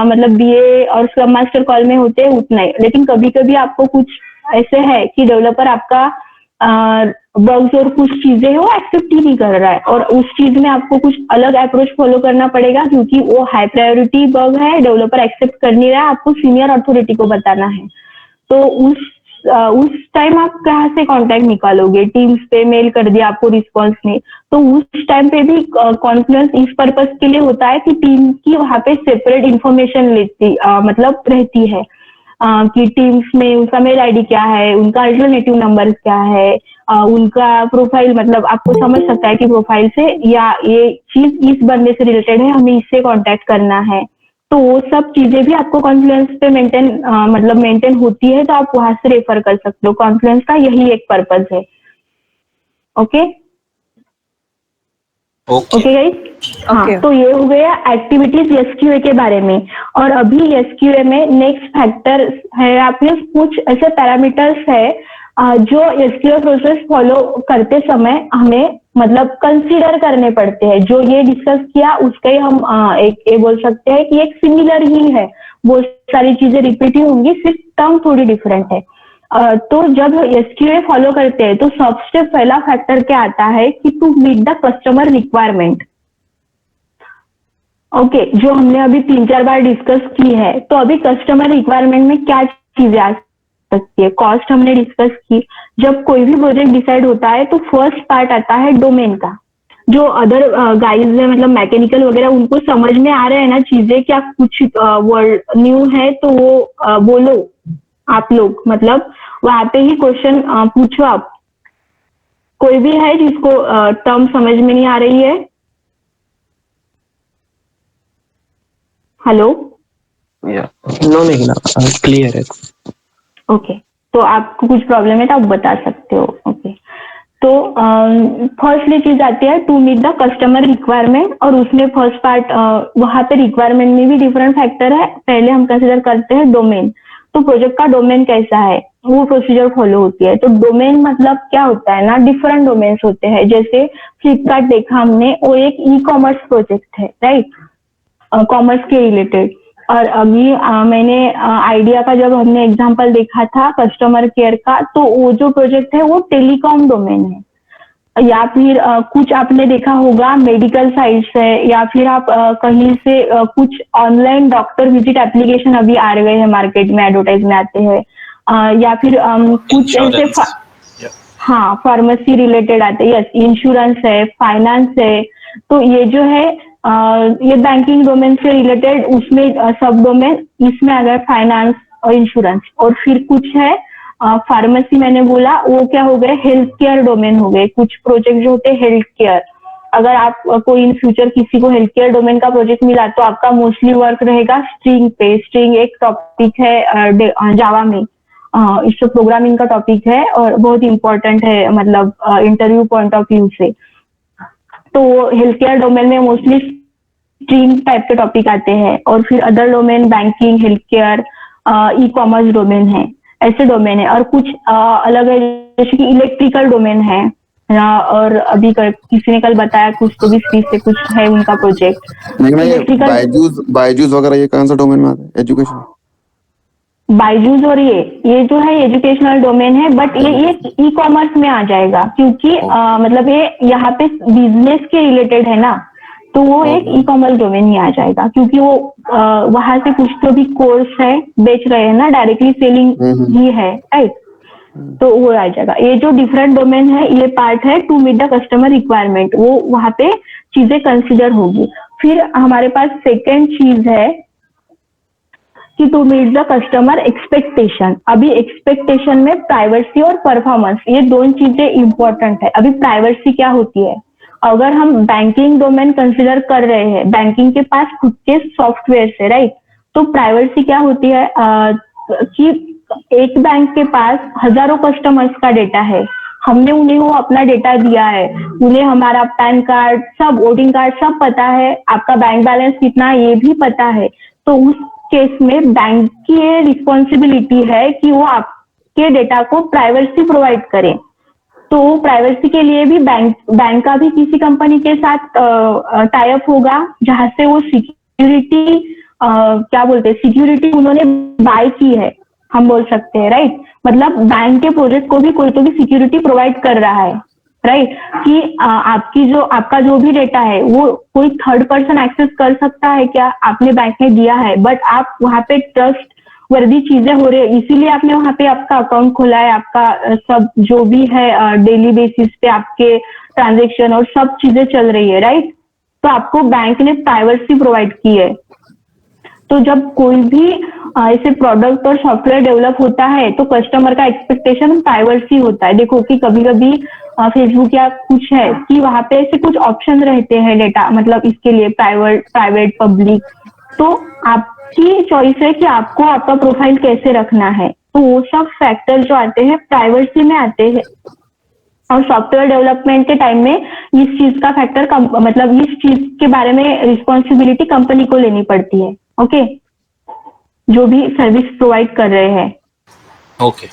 मतलब BA और स्क्रम मास्टर कॉल में होते हैं उतना ही, लेकिन कभी कभी आपको कुछ ऐसे है कि डेवलपर आपका बग्स और कुछ चीजें वो एक्सेप्ट ही नहीं कर रहा है, और उस चीज में आपको कुछ अलग अप्रोच फॉलो करना पड़ेगा, क्योंकि वो हाई प्रायोरिटी बग है, डेवलपर एक्सेप्ट कर नहीं रहा है, आपको सीनियर अथॉरिटी को बताना है। तो उस टाइम आप कहाँ से कांटेक्ट निकालोगे? टीम्स पे मेल कर दिया, आपको रिस्पॉन्स नहीं, तो उस टाइम पे भी कॉन्फ्लुएंस इस पर्पस के लिए होता है कि टीम की वहां पे सेपरेट इंफॉर्मेशन मतलब रहती है, कि टीम्स में उनका मेल आईडी क्या है, उनका अल्टरनेटिव नंबर क्या है, उनका प्रोफाइल, मतलब आपको समझ सकता है कि प्रोफाइल से या ये चीज इस बंदे से रिलेटेड है, हमें इससे कांटेक्ट करना है। तो वो सब चीजें भी आपको कॉन्फ्लुएंस पे मेंटेन होती है, तो आप वहां से रेफर कर सकते हो। कॉन्फ्लुएंस का यही एक पर्पज है। Okay okay guys. हाँ, Okay. तो ये हो गया एक्टिविटीज SQA के बारे में। और अभी SQA में नेक्स्ट फैक्टर है, आपने कुछ ऐसे पैरामीटर्स है जो SQA प्रोसेस फॉलो करते समय हमें मतलब कंसीडर करने पड़ते हैं। जो ये डिस्कस किया उसका ही हम एक बोल सकते हैं कि एक सिमिलर ही है, बहुत सारी चीजें रिपीट ही होंगी, सिर्फ टर्म थोड़ी डिफरेंट है। तो जब SQA फॉलो करते हैं तो सबसे पहला फैक्टर क्या आता है कि to meet the customer requirement. Okay, जो हमने अभी 3-4 बार डिस्कस की है। तो अभी कस्टमर रिक्वायरमेंट में क्या चीजें आ सकती है? कॉस्ट हमने डिस्कस की। जब कोई भी प्रोजेक्ट डिसाइड होता है तो फर्स्ट पार्ट आता है डोमेन का। जो अदर गाइज है, मतलब मैकेनिकल वगैरह, उनको समझ में आ रहे हैं ना चीजें, क्या कुछ वर्ड न्यू है तो वो बोलो आप लोग, मतलब वहां पे ही क्वेश्चन पूछो आप। कोई भी है जिसको टर्म समझ में नहीं आ रही है? हेलो? नो मेघना, क्लियर है। ओके, तो आपको कुछ प्रॉब्लम है तो आप बता सकते हो। ओके, तो तो फर्स्टली चीज आती है to meet the customer requirement, और उसमें फर्स्ट पार्ट वहां पे रिक्वायरमेंट में भी डिफरेंट फैक्टर है। पहले हम कंसिडर करते हैं डोमेन। तो प्रोजेक्ट का डोमेन कैसा है, वो प्रोसीजर फॉलो होती है। तो डोमेन मतलब क्या होता है ना, डिफरेंट डोमेन्स होते हैं। जैसे फ्लिपकार्ट देखा हमने, वो एक ई कॉमर्स प्रोजेक्ट है, राइट, कॉमर्स के रिलेटेड। और अभी मैंने आइडिया का जब हमने एग्जांपल देखा था कस्टमर केयर का, तो वो जो प्रोजेक्ट है वो टेलीकॉम डोमेन है। या फिर कुछ आपने देखा होगा मेडिकल साइट से, या फिर आप कहीं से कुछ ऑनलाइन डॉक्टर विजिट एप्लीकेशन अभी आ गए हैं मार्केट में, एडवर्टाइज में आते हैं, या फिर कुछ ऐसे हाँ फार्मेसी रिलेटेड आते हैं, यस, इंश्योरेंस है, फाइनेंस है। तो ये जो है ये बैंकिंग डोमेन से रिलेटेड, उसमें सब डोमेन इसमें आ गए, फाइनेंस और इंश्योरेंस। और फिर कुछ है फार्मेसी मैंने बोला, वो क्या हो गए, हेल्थ केयर डोमेन हो गए। कुछ प्रोजेक्ट जो होते हैं हेल्थ केयर, अगर आप कोई इन फ्यूचर किसी को हेल्थ केयर डोमेन का प्रोजेक्ट मिला तो आपका मोस्टली वर्क रहेगा स्ट्रिंग पे। स्ट्रिंग एक टॉपिक है जावा में, इससे प्रोग्रामिंग का टॉपिक है और बहुत इंपॉर्टेंट है, मतलब इंटरव्यू पॉइंट ऑफ व्यू से। तो हेल्थ केयर डोमेन में मोस्टली स्ट्रीम टाइप के टॉपिक आते हैं। और फिर other domain banking, health care, e commerce domain है, ऐसे डोमेन है। और कुछ अलग है, जैसे कि इलेक्ट्रिकल डोमेन है, और अभी किसी ने कल बताया कुछ, तो भी स्पीच से कुछ है उनका प्रोजेक्ट। बायजूस वगैरह ये कौन सा डोमेन में आता है, एजुकेशन? बायजूस और ये जो है एजुकेशनल डोमेन है, बट ये ई कॉमर्स में आ जाएगा, क्योंकि मतलब ये यहाँ पे बिजनेस के रिलेटेड है ना, तो वो एक ई कॉमर्स डोमेन ही आ जाएगा, क्योंकि वो वहां से कुछ तो भी कोर्स है बेच रहे हैं ना, डायरेक्टली सेलिंग ही है, राइट, तो वो आ जाएगा। ये जो डिफरेंट डोमेन है, ये पार्ट है to meet the customer requirement, वो वहां पे चीजें कंसिडर होगी। फिर हमारे पास सेकेंड चीज है कि to meet the customer expectation. अभी एक्सपेक्टेशन में प्राइवेसी और परफॉर्मेंस, ये दोनों चीजें इंपॉर्टेंट है। अभी प्राइवेसी क्या होती है, अगर हम बैंकिंग डोमेन कंसिडर कर रहे हैं, बैंकिंग के पास खुद के सॉफ्टवेयर है, राइट, तो प्राइवेसी क्या होती है कि एक बैंक के पास हजारों कस्टमर्स का डेटा है, हमने उन्हें वो अपना डेटा दिया है, उन्हें हमारा पैन कार्ड, सब वोटिंग कार्ड सब पता है, आपका बैंक बैलेंस कितना है ये भी पता है। तो उस केस में बैंक की ये रिस्पॉन्सिबिलिटी है कि वो आपके डेटा को प्राइवेसी प्रोवाइड करें। तो प्राइवेसी के लिए भी बैंक का भी किसी कंपनी के साथ टाई अप होगा, जहां से वो सिक्योरिटी क्या बोलते हैं, सिक्योरिटी उन्होंने बाय की है, हम बोल सकते हैं, राइट। मतलब बैंक के प्रोजेक्ट को भी कोई तो भी सिक्योरिटी प्रोवाइड कर रहा है, राइट, कि आपका जो भी डेटा है वो कोई थर्ड पर्सन एक्सेस कर सकता है क्या, आपने बैंक में दिया है, बट आप वहां पे ट्रस्ट वर्दी चीजें हो रही है, इसीलिए आपने वहां पे आपका अकाउंट खोला है, आपका सब जो भी है डेली बेसिस पे आपके ट्रांजेक्शन और सब चीजें चल रही है, राइट। तो आपको बैंक ने प्राइवेसी प्रोवाइड की है। तो जब कोई भी ऐसे प्रोडक्ट और सॉफ्टवेयर डेवलप होता है तो कस्टमर का एक्सपेक्टेशन प्राइवेसी होता है। देखो कि कभी कभी फेसबुक या कुछ है कि वहां पे ऐसे कुछ ऑप्शन रहते हैं डेटा, मतलब इसके लिए प्राइवेट पब्लिक, तो आपकी चॉइस है कि आपको आपका प्रोफाइल कैसे रखना है। तो वो सब फैक्टर जो आते हैं प्राइवेसी में आते हैं, और सॉफ्टवेयर डेवलपमेंट के टाइम में इस चीज का फैक्टर मतलब इस चीज के बारे में रिस्पॉन्सिबिलिटी कंपनी को लेनी पड़ती है, ओके, जो भी सर्विस प्रोवाइड कर रहे हैं, ओके।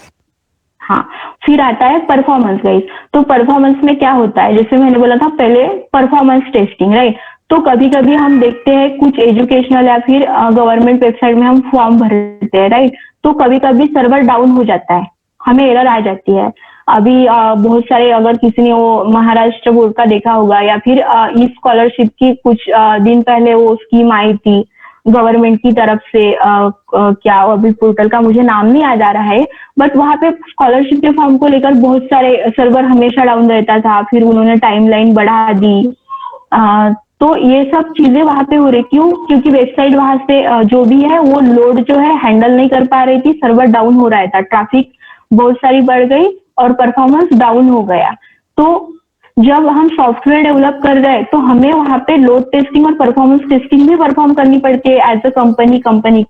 हाँ। फिर आता है परफॉर्मेंस गाइस। तो परफॉर्मेंस में क्या होता है, जैसे मैंने बोला था पहले, परफॉर्मेंस टेस्टिंग, राइट। तो कभी कभी हम देखते हैं कुछ एजुकेशनल या फिर गवर्नमेंट वेबसाइट में हम फॉर्म भरते हैं, राइट, तो कभी कभी सर्वर डाउन हो जाता है, हमें एरर आ जाती है। अभी बहुत सारे, अगर किसी ने वो महाराष्ट्र बोर्ड का देखा होगा, या फिर इस स्कॉलरशिप की कुछ दिन पहले वो स्कीम आई थी गवर्नमेंट की तरफ से, क्या अभी पोर्टल का मुझे नाम नहीं याद आ रहा है, बट वहां पे स्कॉलरशिप के फॉर्म को लेकर बहुत सारे सर्वर हमेशा डाउन रहता था, फिर उन्होंने टाइमलाइन बढ़ा दी। तो ये सब चीजें वहां पे हो रही, क्यों, क्योंकि वेबसाइट वहां से जो भी है वो लोड जो है हैंडल नहीं कर पा रही थी, सर्वर डाउन हो रहा था, ट्रैफिक बहुत सारी बढ़ गई और परफॉर्मेंस डाउन हो गया। तो जब हम सॉफ्टवेयर डेवलप कर रहे हैं तो हमें वहां पे लोड टेस्टिंग और परफॉर्मेंस टेस्टिंग भी परफॉर्म करनी पड़ती है एज अ कंपनी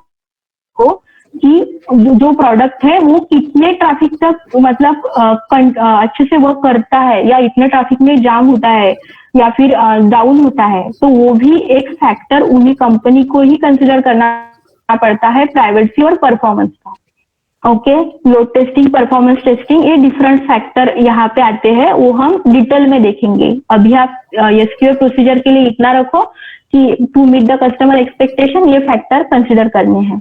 को, कि जो प्रोडक्ट है वो कितने ट्रैफिक तक मतलब अच्छे से वर्क करता है, या इतने ट्रैफिक में जाम होता है या फिर डाउन होता है, तो वो भी एक फैक्टर उन्हीं कंपनी को ही कंसिडर करना पड़ता है, प्राइवेसी और परफॉर्मेंस का। Okay, load testing, performance testing, ये डिफरेंट फैक्टर यहाँ पे आते हैं, वो हम डिटेल में देखेंगे। अभी आप एसक्यूएल प्रोसीजर के लिए इतना रखो कि to meet the customer expectation, ये फैक्टर कंसिडर करने हैं।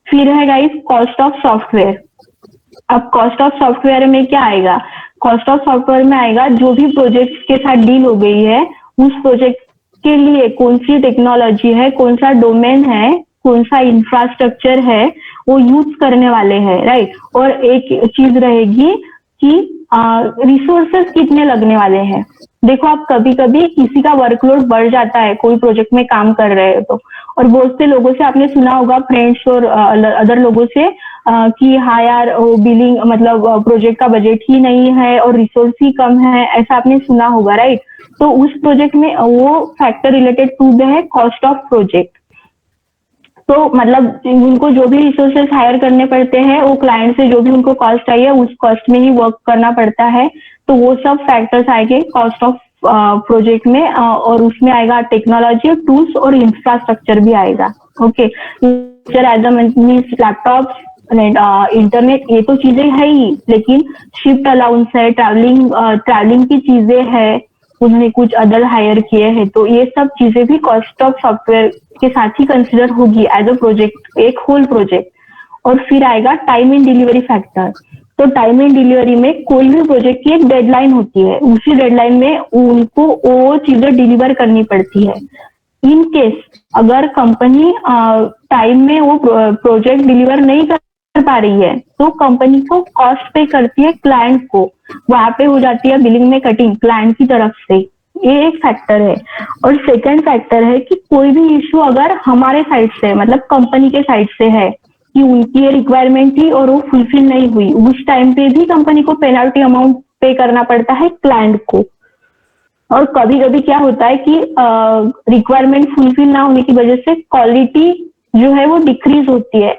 फिर है गाइस कॉस्ट ऑफ सॉफ्टवेयर। अब कॉस्ट ऑफ सॉफ्टवेयर में क्या आएगा? कॉस्ट ऑफ सॉफ्टवेयर में आएगा जो भी प्रोजेक्ट के साथ डील हो गई है, उस प्रोजेक्ट के लिए कौन सी टेक्नोलॉजी है, कौन सा डोमेन है, कौन सा इंफ्रास्ट्रक्चर है वो यूज करने वाले हैं, राइट। और एक चीज रहेगी कि रिसोर्सेस कितने लगने वाले हैं। देखो आप कभी कभी किसी का वर्कलोड बढ़ जाता है, कोई प्रोजेक्ट में काम कर रहे हो तो, और बहुत से लोगों से आपने सुना होगा, फ्रेंड्स और अदर लोगों से कि हाँ यार वो बिलिंग मतलब प्रोजेक्ट का बजट ही नहीं है और रिसोर्स ही कम है, ऐसा आपने सुना होगा, राइट। तो उस प्रोजेक्ट में वो फैक्टर रिलेटेड टू द है कॉस्ट ऑफ प्रोजेक्ट। तो मतलब उनको जो भी रिसोर्सेस हायर करने पड़ते हैं, वो क्लाइंट से जो भी उनको कॉस्ट आई है उस कॉस्ट में ही वर्क करना पड़ता है। तो वो सब फैक्टर्स आएंगे कॉस्ट ऑफ प्रोजेक्ट में, और उसमें आएगा टेक्नोलॉजी, टूल्स और इंफ्रास्ट्रक्चर भी आएगा। Okay, as means laptop, internet, ये तो चीजें है ही, लेकिन शिफ्ट अलाउंस है, ट्रैवलिंग की चीजें है, उन्होंने कुछ अदर हायर किए हैं, तो ये सब चीजें भी कॉस्ट ऑफ सॉफ्टवेयर के साथ ही कंसिडर होगी एज अ प्रोजेक्ट, एक होल प्रोजेक्ट। और फिर आएगा टाइम इन डिलीवरी फैक्टर। तो टाइम इन डिलीवरी में कोई भी प्रोजेक्ट की एक डेडलाइन होती है, उसी डेडलाइन में उनको वो चीजें डिलीवर करनी पड़ती है। इन केस अगर कंपनी टाइम में वो प्रोजेक्ट डिलीवर नहीं कर पा रही है, तो कंपनी को कॉस्ट पे करती है क्लाइंट को, वहां पे हो जाती है बिलिंग में कटिंग क्लाइंट की तरफ से। ये एक फैक्टर है। और सेकंड फैक्टर है कि कोई भी इश्यू अगर हमारे साइड से मतलब कंपनी के साइड से है कि उनकी ये रिक्वायरमेंट थी और वो फुलफिल नहीं हुई, उस टाइम पे भी कंपनी को पेनल्टी अमाउंट पे करना पड़ता है क्लाइंट को। और कभी कभी क्या होता है कि रिक्वायरमेंट फुलफिल ना होने की वजह से क्वालिटी जो है वो डिक्रीज होती है,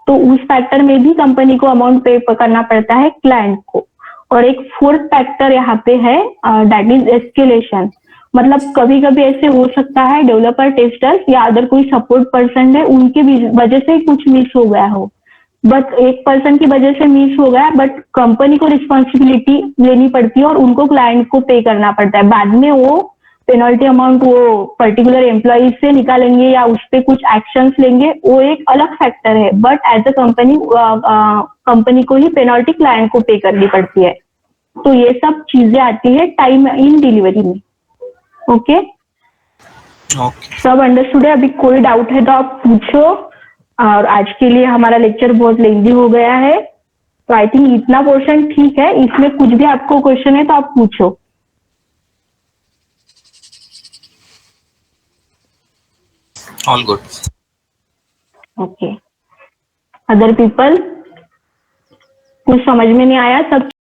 तो उस फैक्टर में भी कंपनी को अमाउंट पे करना पड़ता है क्लाइंट को। और एक फोर्थ फैक्टर यहाँ पे है, दैट इज एस्केलेशन। मतलब कभी कभी ऐसे हो सकता है डेवलपर, टेस्टर्स या अदर कोई सपोर्ट पर्सन है, उनके वजह से कुछ मिस हो गया हो, बट एक पर्सन की वजह से मिस हो गया, बट कंपनी को रिस्पॉन्सिबिलिटी लेनी पड़ती है और उनको क्लाइंट को पे करना पड़ता है। बाद में वो पेनल्टी अमाउंट वो पर्टिकुलर एम्प्लॉय से निकालेंगे या उस पर कुछ एक्शंस लेंगे, वो एक अलग फैक्टर है, बट एज अ कंपनी को ही पेनल्टी क्लाइंट को पे करनी पड़ती है। तो ये सब चीजें आती है टाइम इन डिलीवरी में। ओके, सब अंडरस्टूड है? अभी कोई डाउट है तो आप पूछो। और आज के लिए हमारा लेक्चर बहुत लेंदी हो गया है, तो आई थिंक इतना पोर्शन ठीक है। इसमें कुछ भी आपको क्वेश्चन है तो आप पूछो। All good. Okay, other people, कुछ समझ में नहीं आया? सब